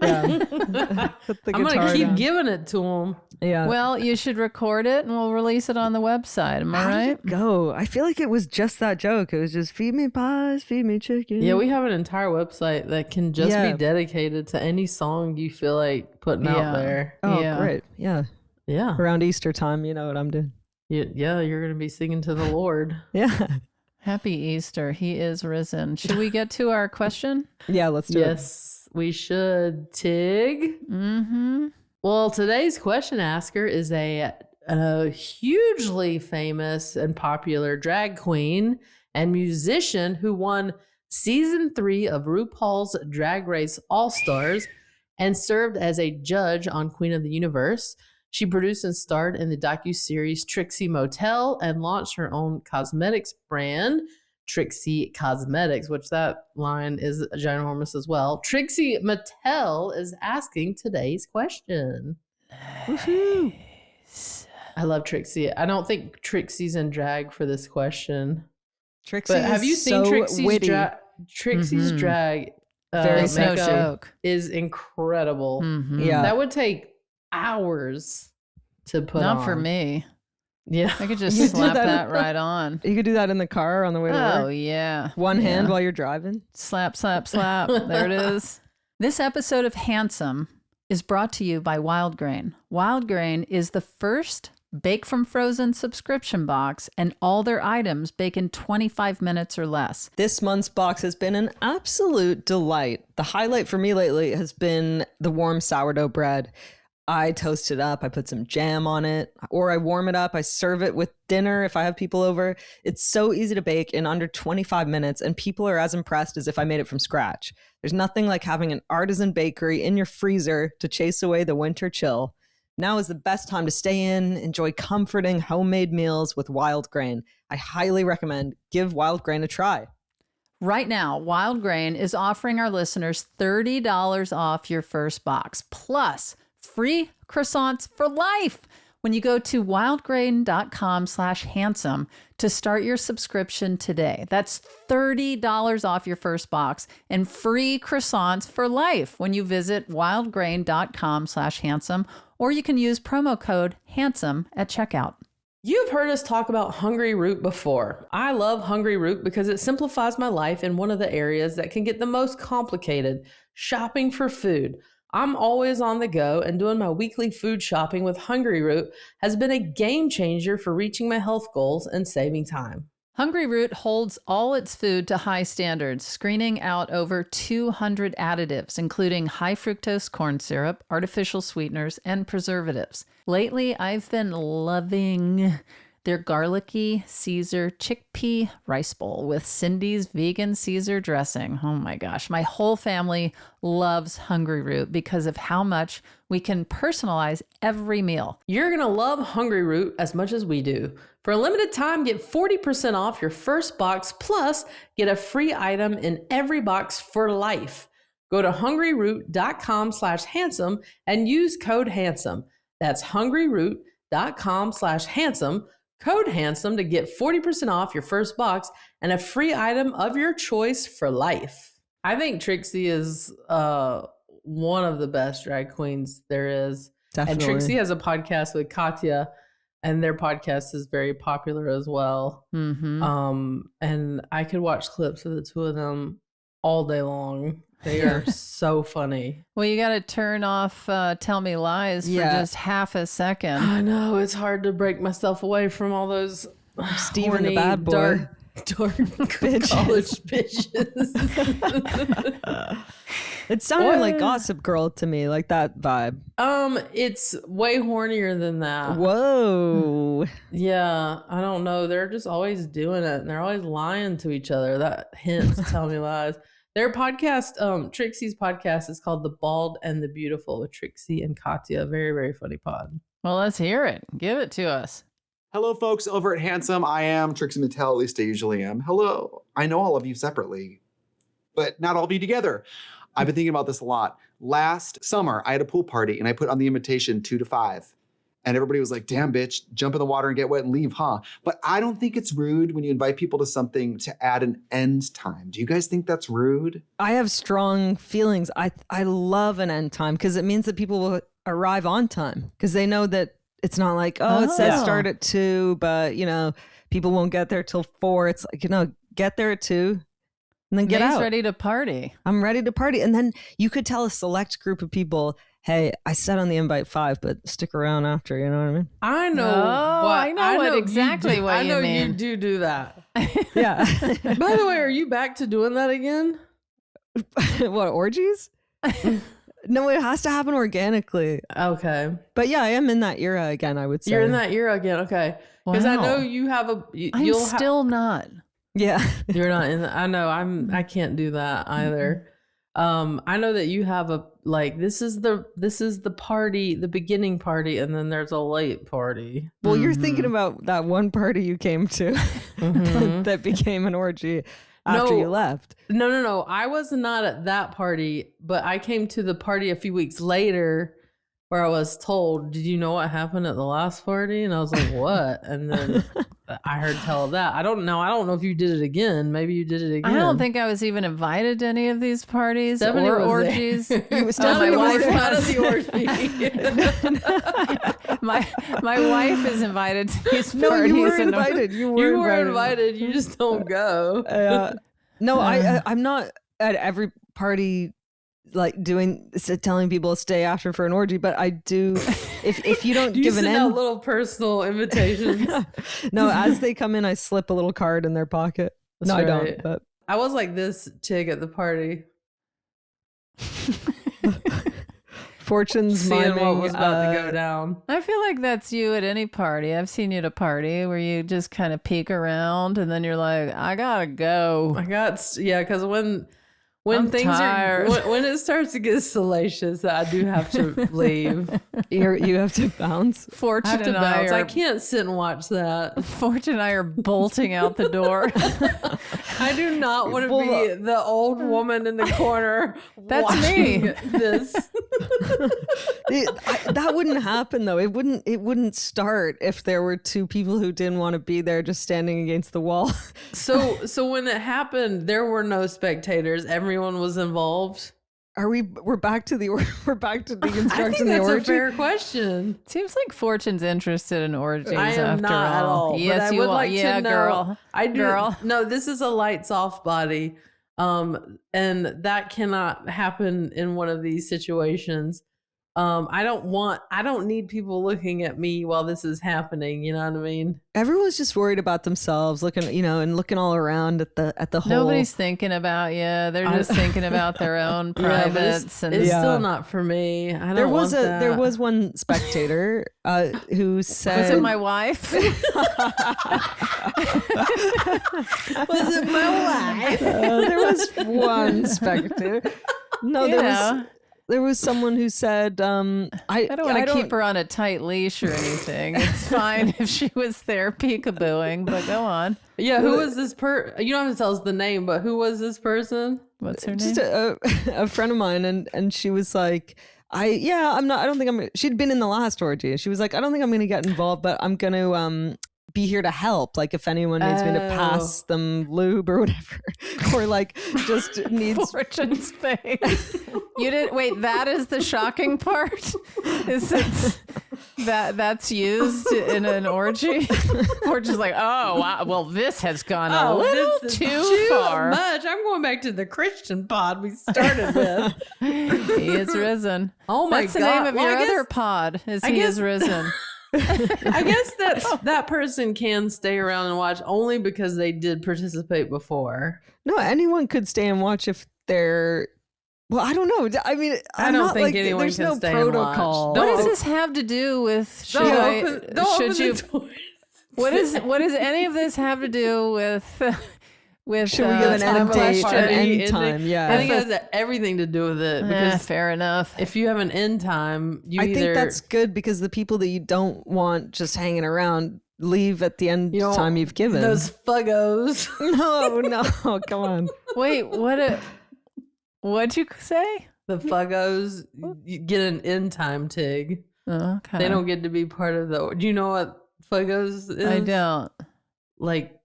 I'm going to keep giving it to them. Yeah. Well, you should record it and we'll release it on the website. Am I How right? did it go? I feel like it was just that joke. It was just feed me pies, feed me chicken. Yeah, we have an entire website that can just be dedicated to any song you feel like putting out there. Oh, Yeah. great. Yeah. Yeah. Around Easter time, you know what I'm doing. Yeah, you're going to be singing to the Lord. Yeah. Happy Easter. He is risen. Should we get to our question? Yeah, let's do it. Yes, we should. Tig? Mm-hmm. Well, today's question asker is a hugely famous and popular drag queen and musician who won season 3 of RuPaul's Drag Race All-Stars and served as a judge on Queen of the Universe. She produced and starred in the docuseries Trixie Mattel and launched her own cosmetics brand, Trixie Cosmetics, which that line is ginormous as well. Trixie Mattel is asking today's question. Woohoo! I love Trixie. I don't think Trixie's in drag for this question. Trixie But have you seen so Trixie's witty. drag? Trixie's drag Very It's no makeup joke. is incredible. Yeah. That would take hours to put on. Not for me. Yeah. I could just You do slap that- that right on. You could do that in the car on the way to Oh, work. yeah. One hand Yeah. while you're driving. Slap, slap, slap. There it is. This episode of Handsome is brought to you by Wild Grain. Wild Grain is the first bake from frozen subscription box, and all their items bake in 25 minutes or less. This month's box has been an absolute delight. The highlight for me lately has been the warm sourdough bread. I toast it up, I put some jam on it, or I warm it up, I serve it with dinner if I have people over. It's so easy to bake in under 25 minutes, and people are as impressed as if I made it from scratch. There's nothing like having an artisan bakery in your freezer to chase away the winter chill. Now is the best time to stay in, enjoy comforting homemade meals with Wild Grain. I highly recommend give Wild Grain a try. Right now, Wild Grain is offering our listeners $30 off your first box, plus free croissants for life when you go to wildgrain.com/handsome to start your subscription today. That's $30 off your first box and free croissants for life when you visit wildgrain.com/handsome, or you can use promo code handsome at checkout. You've heard us talk about Hungry Root before. I love Hungry Root because it simplifies my life in one of the areas that can get the most complicated, shopping for food. I'm always on the go, and doing my weekly food shopping with Hungry Root has been a game changer for reaching my health goals and saving time. Hungry Root holds all its food to high standards, screening out over 200 additives, including high fructose corn syrup, artificial sweeteners, and preservatives. Lately, I've been loving their garlicky Caesar chickpea rice bowl with Cindy's vegan Caesar dressing. Oh my gosh, my whole family loves Hungry Root because of how much we can personalize every meal. You're going to love Hungry Root as much as we do. For a limited time, get 40% off your first box, plus get a free item in every box for life. Go to hungryroot.com/handsome and use code handsome. That's hungryroot.com/handsome, code handsome to get 40% off your first box and a free item of your choice for life. I think Trixie is one of the best drag queens there is. Definitely. And Trixie has a podcast with Katya, and their podcast is very popular as well. Mm-hmm. And I could watch clips of the two of them all day long. They are so funny. Well, you got to turn off Tell Me Lies for just half a second. I know, it's hard to break myself away from all those Steven the horny, bad boy. dark college bitches. It sounded like Gossip Girl to me, like that vibe. It's way hornier than that. Whoa. Yeah, I don't know. They're just always doing it, and they're always lying to each other. That hints Tell Me Lies. Their podcast, Trixie's podcast, is called The Bald and the Beautiful with Trixie and Katya. Very, very funny pod. Well, let's hear it. Give it to us. Hello, folks over at Handsome. I am Trixie Mattel, at least I usually am. Hello. I know all of you separately, but not all of you together. I've been thinking about this a lot. Last summer, I had a pool party, and I put on the invitation 2 to 5. And everybody was like, damn, bitch, jump in the water and get wet and leave, huh? But I don't think it's rude when you invite people to something to add an end time. Do you guys think that's rude? I have strong feelings. I love an end time because it means that people will arrive on time because they know that it's not like, it says start at 2, but, people won't get there till 4. It's like, get there at 2 and then get May's out. ready to party. I'm ready to party. And then you could tell a select group of people, hey, I said on the invite 5, but stick around after, you know what I mean? I know. I know exactly what you mean. You do that. Yeah. By the way, are you back to doing that again? What, orgies? No, it has to happen organically. Okay. But yeah, I am in that era again, I would say. You're in that era again. Okay. Because I know you have a... I'm still not. Yeah. You're not in... I know. I can't do that either. I know that you have this is the party, the beginning party, and then there's a late party. Well, you're thinking about that one party you came to that became an orgy after you left. No. I was not at that party, but I came to the party a few weeks later where I was told, did you know what happened at the last party? And I was like, what? And then I heard tell of that. I don't know. I don't know if you did it again. Maybe you did it again. I don't think I was even invited to any of these parties Stephanie or was orgies. there. Stephanie my was wife there. out of the orgy. my wife is invited to these No, parties. you were and- invited. You were invited. You just don't go. No, I'm not at every party telling people to stay after for an orgy, but I do. If you don't You give an send out end, little personal invitations. no, as they come in, I slip a little card in their pocket. That's no, I right. don't. But I was like this chick at the party, Fortune's seeing miming what was about to go down. I feel like that's you at any party. I've seen you at a party where you just kind of peek around and then you're like, I gotta go. Because when I'm things tired. are when it starts to get salacious, I do have to leave. you have to bounce. I Fortune have to and I bounce. I are can't sit and watch that. Fortune and I are bolting out the door. I do not want to be the old woman in the corner. That's watching me. This. That wouldn't happen though. It wouldn't start if there were two people who didn't want to be there just standing against the wall. So when it happened, there were no spectators. Everyone was involved. We're back to I think deconstructing the that's a orgy. fair question. Seems like Fortune's interested in orgies I am after not at all. Yes, but I you would are. like Yeah, to know. girl. I do. Girl. No, this is a light soft body, and that cannot happen in one of these situations. I don't need people looking at me while this is happening. You know what I mean? Everyone's just worried about themselves, looking all around at the whole. Nobody's thinking about you. They're just thinking about their own Yeah, but privates. it's and still not for me. I don't There was want that. there was one spectator who said, Was it my wife? Was it my wife? there was one spectator. No, there was someone who said, I don't want to keep her on a tight leash or anything. It's fine if she was there peekabooing, but go on. Yeah, who was this You don't have to tell us the name, but who was this person? What's her just name? a friend of mine, and she was like, she'd been in the last orgy. She was like, I don't think I'm going to get involved, but I'm going to be here to help. Like if anyone needs me to pass them lube or whatever, or like just needs. Fortune's face. You didn't wait. That is the shocking part. Is it that's used in an orgy? Fortune's like, oh wow, well this has gone a little this is too far. much. I'm going back to the Christian pod we started with. He is risen. Oh my That's God. the name of Well, your I guess- other pod. I He guess- is risen. I guess that person can stay around and watch only because they did participate before. No, anyone could stay and watch if they're. Well, I don't know. I mean, I I'm don't not think like, anyone there's can no stay and watch. protocol. Don't What does this have to do with? Should Don't I? open the doors. What does any of this have to do with? Should we give an time end date, question? an end ending? time? Yeah. I think it has everything to do with it because Fair enough. if you have an end time, you I either think that's good because the people that you don't want just hanging around leave at the end don't- time you've given. those fuggos. No, come on. Wait, what'd you say? The fuggos you get an end time tig. Oh, okay. They don't get to be part of the. Do you know what fuggos is? I don't. Like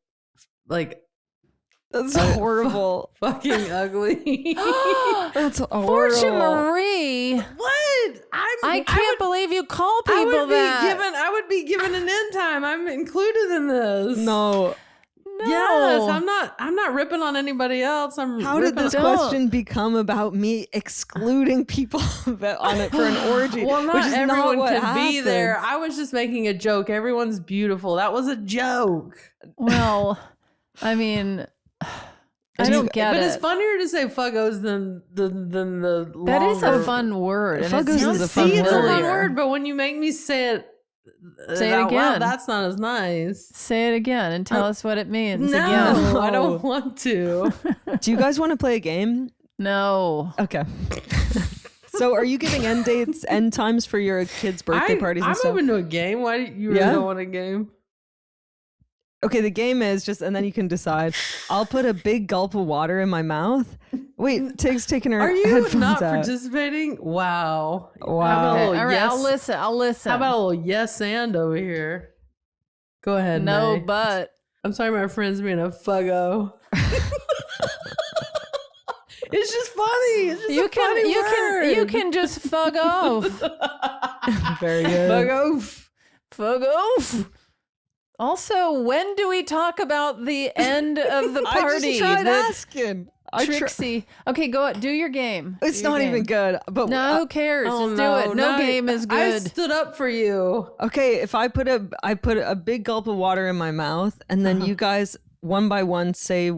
That's horrible. fucking ugly. That's horrible. Fortune Marie. What? I can't believe you call people I would be given an end time. I'm included in this. No. No. Yes, I'm not ripping on anybody else. How did this question become about me excluding people on it for an orgy? Well, not which is everyone what could be happens. there. I was just making a joke. Everyone's beautiful. That was a joke. Well, I mean, I don't get but it. it's funnier to say fuggos than the longer. That is a fun word. and it Fuggos is sounds a fun See, it's a fun familiar. word, but when you make me say it, Say it out loud, again. that's not as nice. Say it again and tell us what it means No, again. I don't want to. Do you guys want to play a game? No. Okay. So are you giving end dates, end times for your kids' birthday parties and I'm stuff? open to a game. Why do you really don't want a game? Okay, the game is just, and then you can decide. I'll put a big gulp of water in my mouth. Wait, Tig's taking her Are you headphones not out. participating? Wow. Wow. How about a little All right, yes? I'll listen. How about a little yes and over here? Go ahead. No, May. but I'm sorry, my friend's being a fuggo. It's just funny. It's just a funny word. you can just fug off. Very good. Fuggo. Fug off. Also, when do we talk about the end of the party? I just tried asking. Trixie. Okay, go do your game. It's Do your not game. even good. But No, who cares? Oh, Just do it. No game is I good. stood up for you. okay, if I put a big gulp of water in my mouth, and then you guys one by one say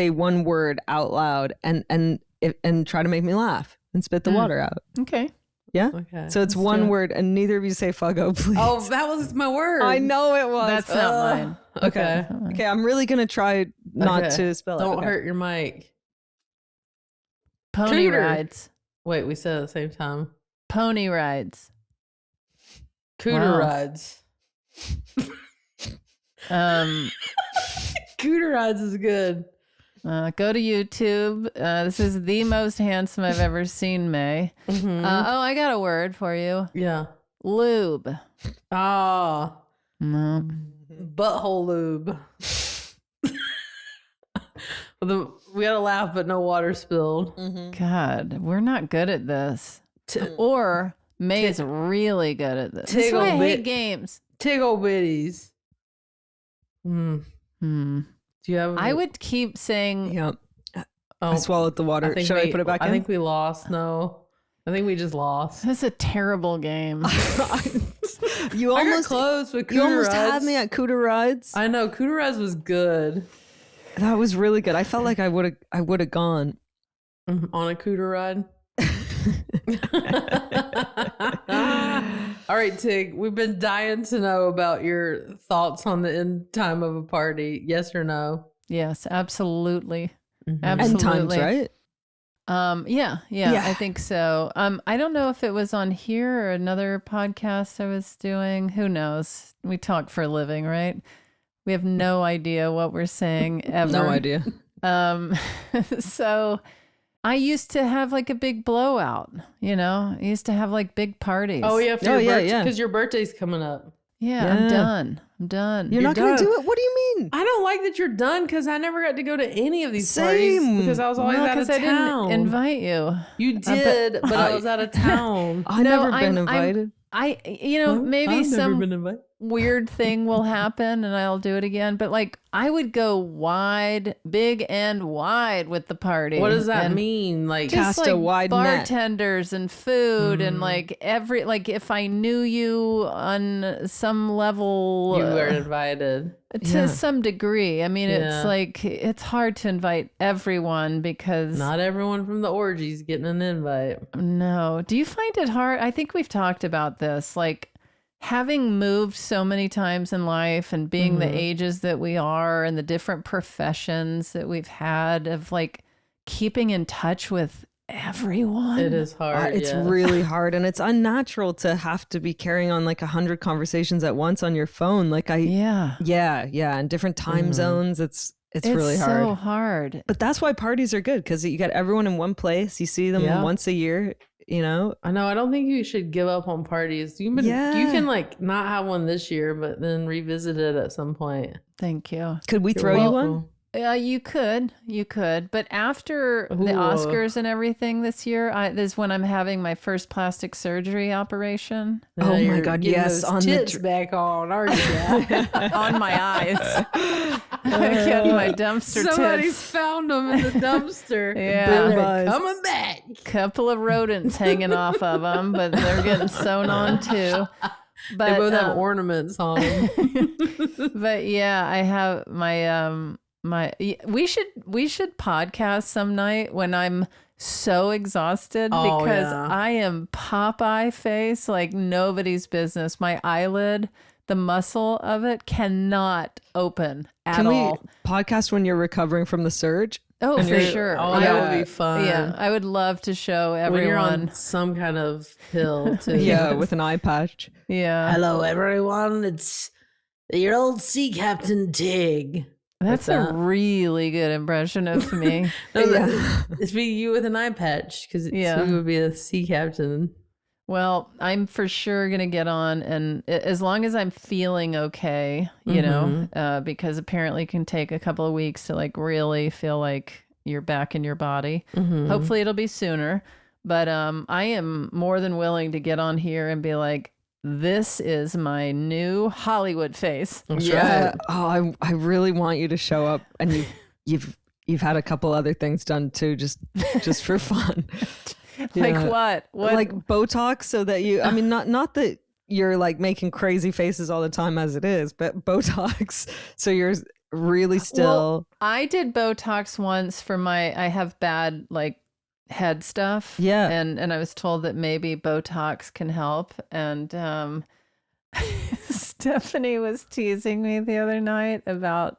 one word out loud, and try to make me laugh and spit the water out. Okay. Yeah. Okay. So it's one word, and neither of you say "fuggo," please. Oh, that was my word. I know it was. That's not mine. Okay. Okay, I'm really gonna try not Okay. to spell it. Don't Okay. hurt your mic. Pony Cooter. rides. Wait, we said it at the same time. Pony rides. Cooter Wow. rides. Um, Cooter rides is good. go to YouTube. This is the most handsome I've ever seen May. Mm-hmm. I got a word for you. Yeah. Lube. Ah, No. butthole lube. We gotta laugh, but no water spilled. God, we're not good at this. Or May is really good at this. That's why I hate games. Tiggle bitties. Hmm. Hmm. Do you have? I would keep saying Yeah. Oh, I swallowed the water. Should I put it back in? I think we lost. No, I think we just lost. that's a terrible game. You I got almost close with Cooter you almost rides. had me at Cooter rides. I know Cooter rides was good. That was really good. I felt like I would have gone. On a Cooter ride. All right, Tig, we've been dying to know about your thoughts on the end time of a party. Yes or no? Yes, absolutely. Mm-hmm. Absolutely. End times, right? Yeah, Yeah. I think so. I don't know if it was on here or another podcast I was doing. Who knows? We talk for a living, right? We have no idea what we're saying ever. No idea. So I used to have like a big blowout, I used to have like big parties. Oh, yeah, for Oh, your yeah, birthday, yeah. because your birthday's coming up. Yeah, Yeah. I'm done. You're not going to done. do it? What do you mean? I don't like that you're done because I never got to go to any of these Same. parties because I was always out of I town. didn't invite you. You did, but I was out of town. I've No, never been invited. Maybe I've some never been invited. weird thing will happen and I'll do it again. But like I would go wide, big and wide with the party. What does that And mean? Like, Cast just a like wide net. bartenders and food and like if I knew you on some level you were invited. to some degree. I mean, Yeah. it's like it's hard to invite everyone because Not everyone from the orgies getting an invite. no. Do you find it hard? I think we've talked about this. Like having moved so many times in life and being the ages that we are and the different professions that we've had of like keeping in touch with everyone. It is hard. It's yes. really hard, and it's unnatural to have to be carrying on like 100 conversations at once on your phone. Like yeah, in different time zones. It's really hard. so hard. But that's why parties are good, because you got everyone in one place. You see them once a year. I know. I don't think you should give up on parties. You can like not have one this year, but then revisit it at some point. Thank you. Could we throw you one? You could, but after the Ooh. Oscars and everything this year, this is when I'm having my first plastic surgery operation Oh my you're God, getting yes, those on the tits back on, aren't you? on my eyes. I get my dumpster Somebody tits. found them in the dumpster. Yeah. But Boob they're eyes. coming back. Couple of rodents hanging off of them, but they're getting sewn on too. But They both have ornaments on them. but yeah, I have my we should podcast some night when I'm so exhausted Oh, because yeah. I am Popeye face like nobody's business. My eyelid, the muscle of it cannot open at Can we all. podcast when you're recovering from the surge? Oh, And for you're- sure. Oh, that would be fun. Yeah, I would love to show everyone. When you're on some kind of hill, too. Yeah, with an eye patch. Yeah. Hello, everyone. It's your old sea captain Tig. That's Like a that. really good impression of me. No, Yeah. It's be you with an eye patch because Yeah. you would be a sea captain. Well, I'm for sure going to get on, and as long as I'm feeling okay, you know, because apparently it can take a couple of weeks to like really feel like you're back in your body. Hopefully it'll be sooner, but I am more than willing to get on here and be like, this is my new Hollywood face. That's Yeah. right. Oh, I really want you to show up, and you've had a couple other things done too, just for fun. Like Yeah. what? What? Like Botox, so that you. I mean, not that you're like making crazy faces all the time as it is, but Botox, so you're really still. Well, I did Botox once for I have bad like head stuff. Yeah. And I was told that maybe Botox can help. And Stephanie was teasing me the other night about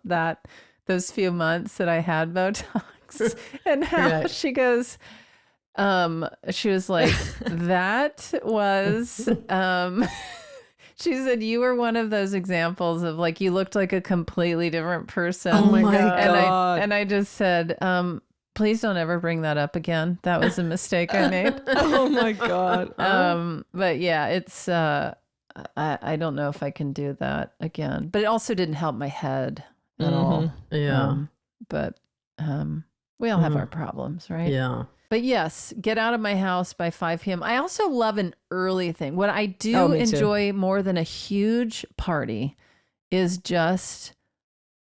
those few months that I had Botox and how Right. she goes, she was like, that was, she said, you were one of those examples of like, you looked like a completely different person. Oh my And God. I just said, please don't ever bring that up again. That was a mistake I made. Oh my God. But yeah, it's, I don't know if I can do that again, but it also didn't help my head at all. Yeah. But we all have our problems, right? Yeah. But yes, get out of my house by 5 p.m. I also love an early thing. What I do Oh, me too. enjoy more than a huge party is just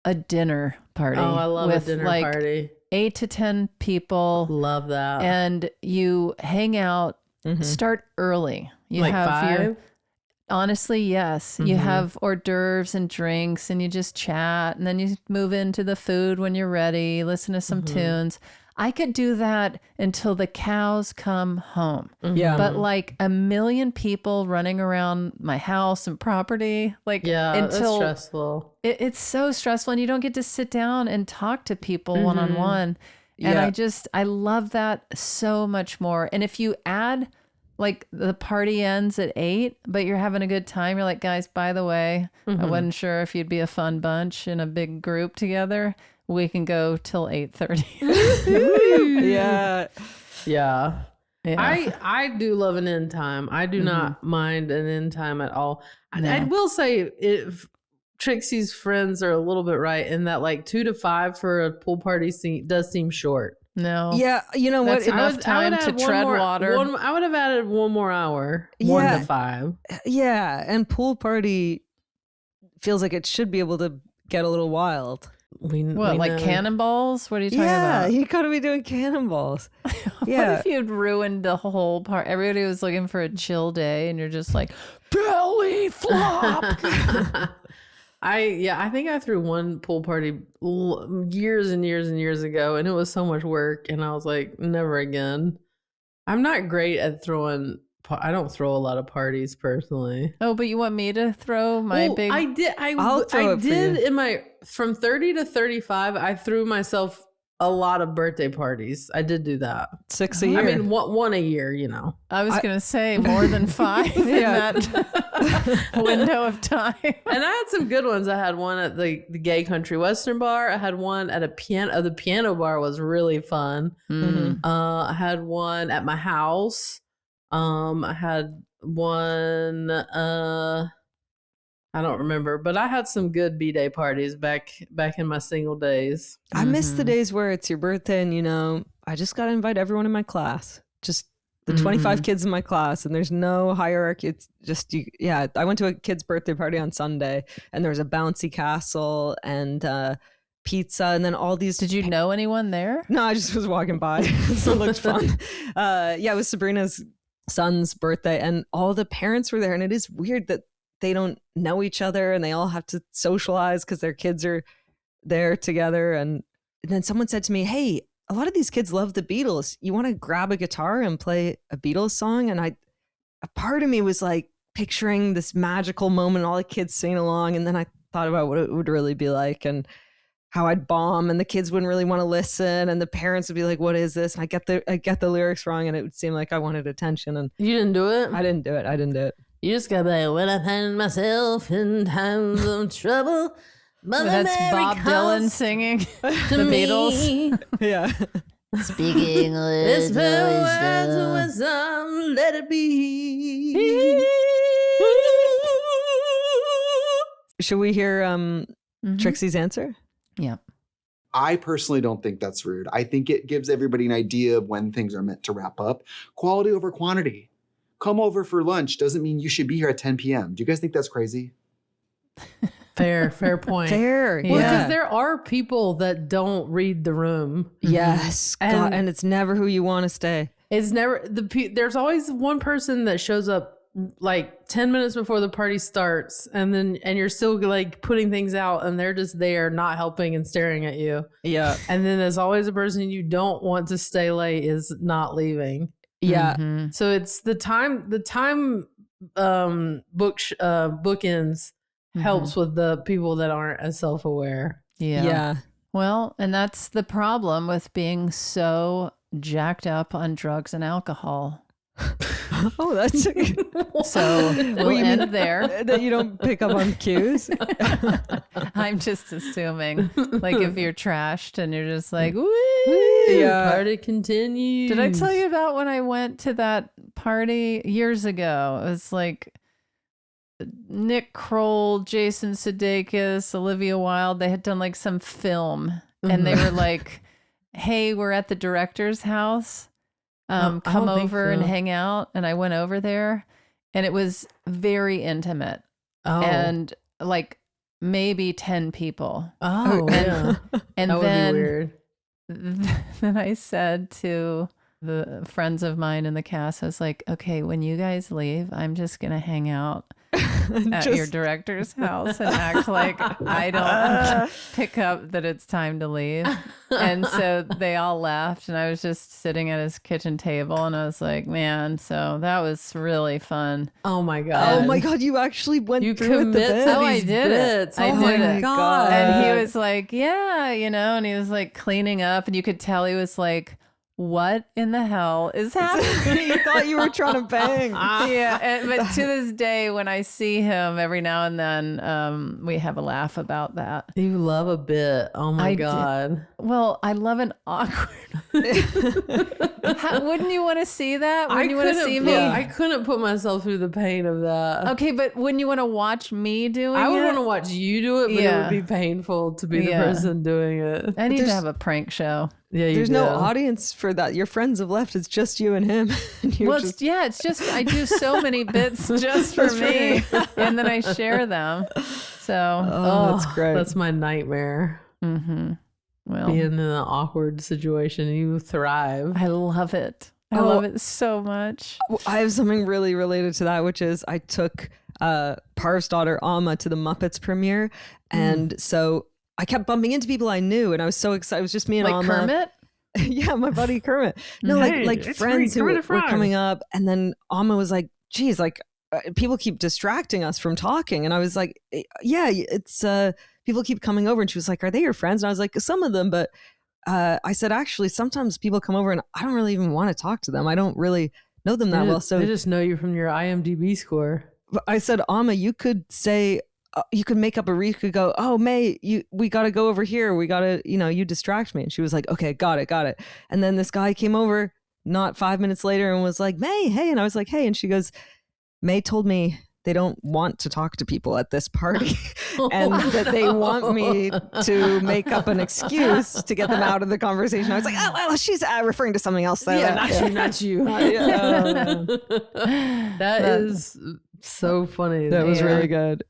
a dinner party. Oh, I love a with dinner like party. 8 to 10 people, Love that. and you hang out. Start early. You Like have 5? honestly, yes. You have hors d'oeuvres and drinks, and you just chat, and then you move into the food when you're ready. Listen to some tunes. I could do that until the cows come home. Yeah. But like a million people running around my house and property, like Yeah, that's until stressful. it's so stressful, and you don't get to sit down and talk to people one on one. And Yeah. I love that so much more. And if you add like the party ends at 8, but you're having a good time, you're like, guys, by the way, I wasn't sure if you'd be a fun bunch in a big group together. We can go till 8:30. Yeah. Yeah. Yeah. I do love an end time. I do not mind an end time at all. I will say if Trixie's friends are a little bit right in that like 2 to 5 for a pool party does seem short. No. Yeah. You know what? That's enough time to add one tread more- water. I would have added one more hour. 1 Yeah. to 5. Yeah. And pool party feels like it should be able to get a little wild. What, We like know. cannonballs? What are you talking Yeah. about? You gotta be doing cannonballs. What Yeah. if you'd ruined the whole part? Everybody was looking for a chill day, and you're just like, belly flop. I think I threw one pool party years and years and years ago, and it was so much work, and I was like, never again. I'm not great at throwing. I don't throw a lot of parties personally. Oh, but you want me to throw my Well, big? I did. I'll throw I it for did you. in my from 30 to 35. I threw myself a lot of birthday parties. I did do that. 6 a year. I mean, one a year. You know. I was gonna say more than 5 in Yeah. that window of time. And I had some good ones. I had one at the Gay Country Western Bar. I had one at the piano bar was really fun. I had one at my house. I had one. I don't remember, but I had some good B-Day parties back in my single days. I miss the days where it's your birthday and, you know, I just got to invite everyone in my class. Just the 25 kids in my class, and there's no hierarchy. It's just, yeah, I went to a kid's birthday party on Sunday, and there was a bouncy castle and pizza, and then all these. Did you know anyone there? No, I just was walking by. So it looked fun. Yeah, it was Sabrina's son's birthday, and all the parents were there, and it is weird that they don't know each other and they all have to socialize because their kids are there together. And then someone said to me, hey, a lot of these kids love the Beatles. You want to grab a guitar and play a Beatles song? And a part of me was like picturing this magical moment, all the kids singing along. And then I thought about what it would really be like. And how I'd bomb and the kids wouldn't really want to listen and the parents would be like, what is this? And I get the lyrics wrong and it would seem like I wanted attention and You didn't do it? I didn't do it. You just gotta be like, when I find myself in times of trouble, Mother That's Mary Bob Dylan calls singing to the Beatles. Yeah. Speaking This words of wisdom, let it be. Should we hear Trixie's answer? Yeah. I personally don't think that's rude. I think it gives everybody an idea of when things are meant to wrap up. Quality over quantity. Come over for lunch doesn't mean you should be here at 10 p.m. Do you guys think that's crazy? Fair point. Fair. Well, Yeah. because there are people that don't read the room. Yes. God, and it's never who you want to stay. It's never there's always one person that shows up like 10 minutes before the party starts and you're still like putting things out and they're just there not helping and staring at you. Yeah. And then there's always a person you don't want to stay late is not leaving. Yeah. Mm-hmm. So it's the time bookends helps with the people that aren't as self-aware. Yeah. Yeah. Well, and that's the problem with being so jacked up on drugs and alcohol. Oh, that's So we'll you mean end there. that you don't pick up on cues. I'm just assuming, like, if you're trashed and you're just like, woo, Yeah. Party continues. Did I tell you about when I went to that party years ago? It was like Nick Kroll, Jason Sudeikis, Olivia Wilde. They had done like some film and they were like, hey, we're at the director's house. Come over and hang out. And I went over there and it was very intimate. And like maybe 10 people. Oh, yeah. And That would then, be weird. then I said to the friends of mine in the cast, I was like, okay, when you guys leave, I'm just going to hang out at your director's house and act like I don't pick up that it's time to leave. And so they all left and I was just sitting at his kitchen table and I was like, man, so that was really fun. Oh my God. Oh my God, you actually went You through with the commit bit. to Oh, I these did it. bits. I Oh did my it. God. And he was like, yeah, and he was like cleaning up and you could tell he was like, what in the hell is happening? You thought you were trying to bang. Yeah, but to this day, when I see him every now and then, we have a laugh about that. You love a bit. Oh my I do. God. Well, I love an awkward. Wouldn't you want to see that? Wouldn't you want to see me? I couldn't put myself through the pain of that. Okay, but wouldn't you want to watch me doing I would it? want to watch you do it, but it Yeah. would be painful to be the Yeah. person doing it. I need to There's- have a prank show. Yeah, you There's do. no audience for that. Your friends have left. It's just you and him. And you're Well, just, it's just I do so many bits just for me, and then I share them. So, oh, that's great. That's my nightmare. well, Being in an awkward situation, you thrive. I love it. I love it so much. I have something really related to that, which is I took Parv's daughter Alma to the Muppets premiere, and so I kept bumping into people I knew, and I was so excited. It was just me and Like Alma. Kermit? Yeah, my buddy Kermit. No, Hey, like it's friends me, who Kermit were the Frog. coming up, and then Alma was like, "Geez, like people keep distracting us from talking," and I was like, "Yeah, it's people keep coming over," and she was like, "Are they your friends?" And I was like, "Some of them," but I said, "Actually, sometimes people come over, and I don't really even want to talk to them. I don't really know them that well." So they just know you from your IMDb score. I said, Alma, you could say, you could make up you could go, oh, May, we got to go over here. We got to, you distract me. And she was like, okay, got it. And then this guy came over not 5 minutes later and was like, May, hey. And I was like, hey. And she goes, May told me they don't want to talk to people at this party and that they want me to make up an excuse to get them out of the conversation. I was like, oh, well, she's referring to something else. There. Yeah, not you. That is so funny. That was Yeah. really good.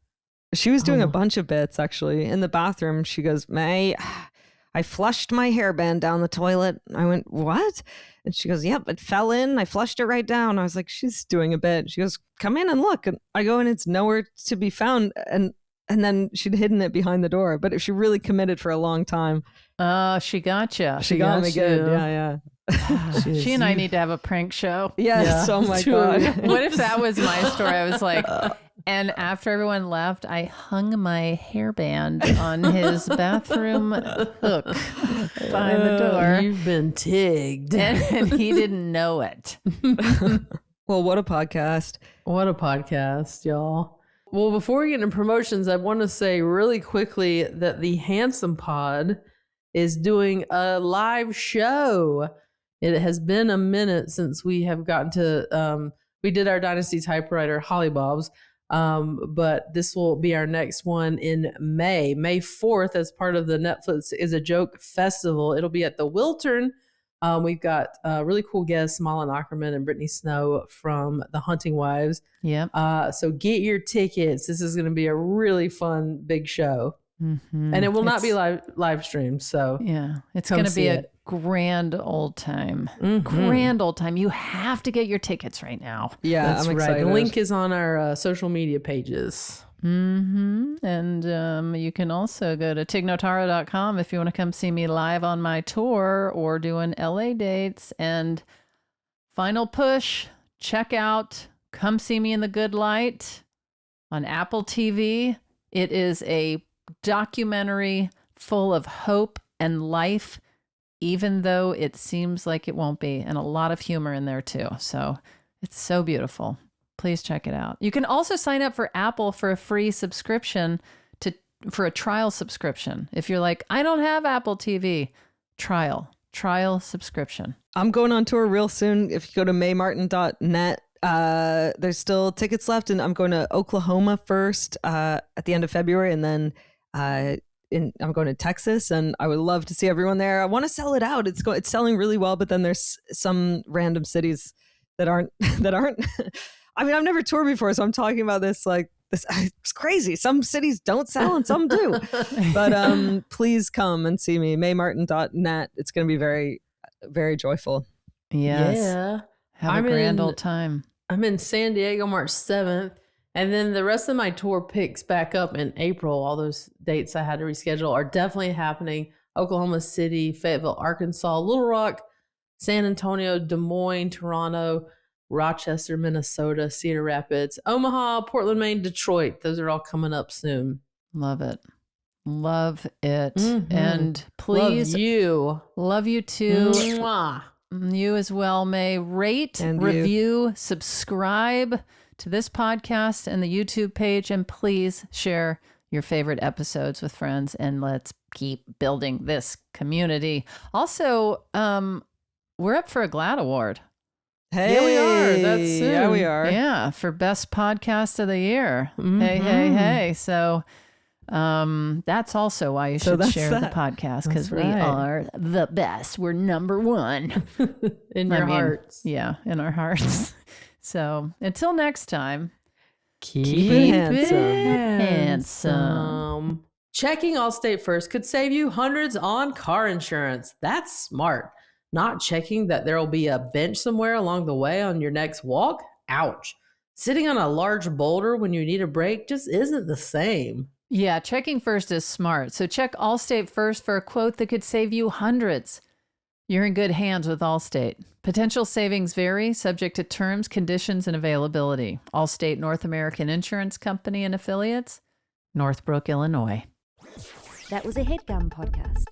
She was doing a bunch of bits actually in the bathroom. She goes, May, I flushed my hairband down the toilet. I went, what? And she goes, yep, it fell in. I flushed it right down. I was like, she's doing a bit. She goes, come in and look. And I go in, it's nowhere to be found. And then she'd hidden it behind the door. But she really committed for a long time. She gotcha. She got me good. you. Yeah. She and I need to have a prank show. Yes. Yeah. Oh my True. God. What if that was my story? I was like, And after everyone left, I hung my hairband on his bathroom hook by the door. You've been tigged. And he didn't know it. Well, what a podcast. What a podcast, y'all. Well, before we get into promotions, I want to say really quickly that the Handsome Pod is doing a live show. It has been a minute since we have gotten to, we did our Dynasty Typewriter Hollybobs, but this will be our next one in May 4th, as part of the Netflix Is a Joke Festival. It'll be at the Wiltern. We've got really cool guests, Malin Ackerman and Brittany Snow from The Hunting Wives. Yep. So get your tickets. This is going to be a really fun, big show. Mm-hmm. And it will not be live streamed. So yeah, it's come going to be see a it. grand old time. Mhm. Grand old time. You have to get your tickets right now. Yeah, That's I'm right. excited. The link is on our social media pages. Mm-hmm. And you can also go to tignotaro.com if you want to come see me live on my tour or doing LA dates. And final push, check out Come See Me in the Good Light on Apple TV. It is a documentary full of hope and life, even though it seems like it won't be, and a lot of humor in there too. So it's so beautiful. Please check it out. You can also sign up for Apple for a free subscription for a trial subscription. If you're like, I don't have Apple TV, trial subscription. I'm going on tour real soon. If you go to maymartin.net, there's still tickets left, and I'm going to Oklahoma first at the end of February, and then I'm going to Texas, and I would love to see everyone there. I want to sell it out. It's selling really well, but then there's some random cities that aren't. I mean, I've never toured before, so I'm talking about this like this. It's crazy. Some cities don't sell, and some do. But please come and see me. maymartin.net. It's going to be very, very joyful. Yes. Yeah. Have a grand old time. I'm in San Diego March 7th. And then the rest of my tour picks back up in April. All those dates I had to reschedule are definitely happening. Oklahoma City, Fayetteville, Arkansas, Little Rock, San Antonio, Des Moines, Toronto, Rochester, Minnesota, Cedar Rapids, Omaha, Portland, Maine, Detroit. Those are all coming up soon. Love it. Love it. Mhm. And please, Love you too. Mwah. You as well, May. Rate, And you. review, subscribe to this podcast and the YouTube page, and please share your favorite episodes with friends, and let's keep building this community. Also, we're up for a GLAAD Award. Hey, Yeah, we are. That's soon. Yeah, we are. Yeah, for Best Podcast of the Year. Mhm. Hey. So that's also why you So should that's share the that. podcast, because That's we right. are the best. We're number one. In I your mean, hearts. Yeah, in our hearts. So until next time, Keep it handsome. handsome. Checking Allstate first could save you hundreds on car insurance. That's smart. Not checking that there will be a bench somewhere along the way on your next walk? Ouch. Sitting on a large boulder when you need a break just isn't the same. Yeah, checking first is smart. So check Allstate first for a quote that could save you hundreds. You're in good hands with Allstate. Potential savings vary, subject to terms, conditions, and availability. Allstate North American Insurance Company and Affiliates, Northbrook, Illinois. That was a HeadGum podcast.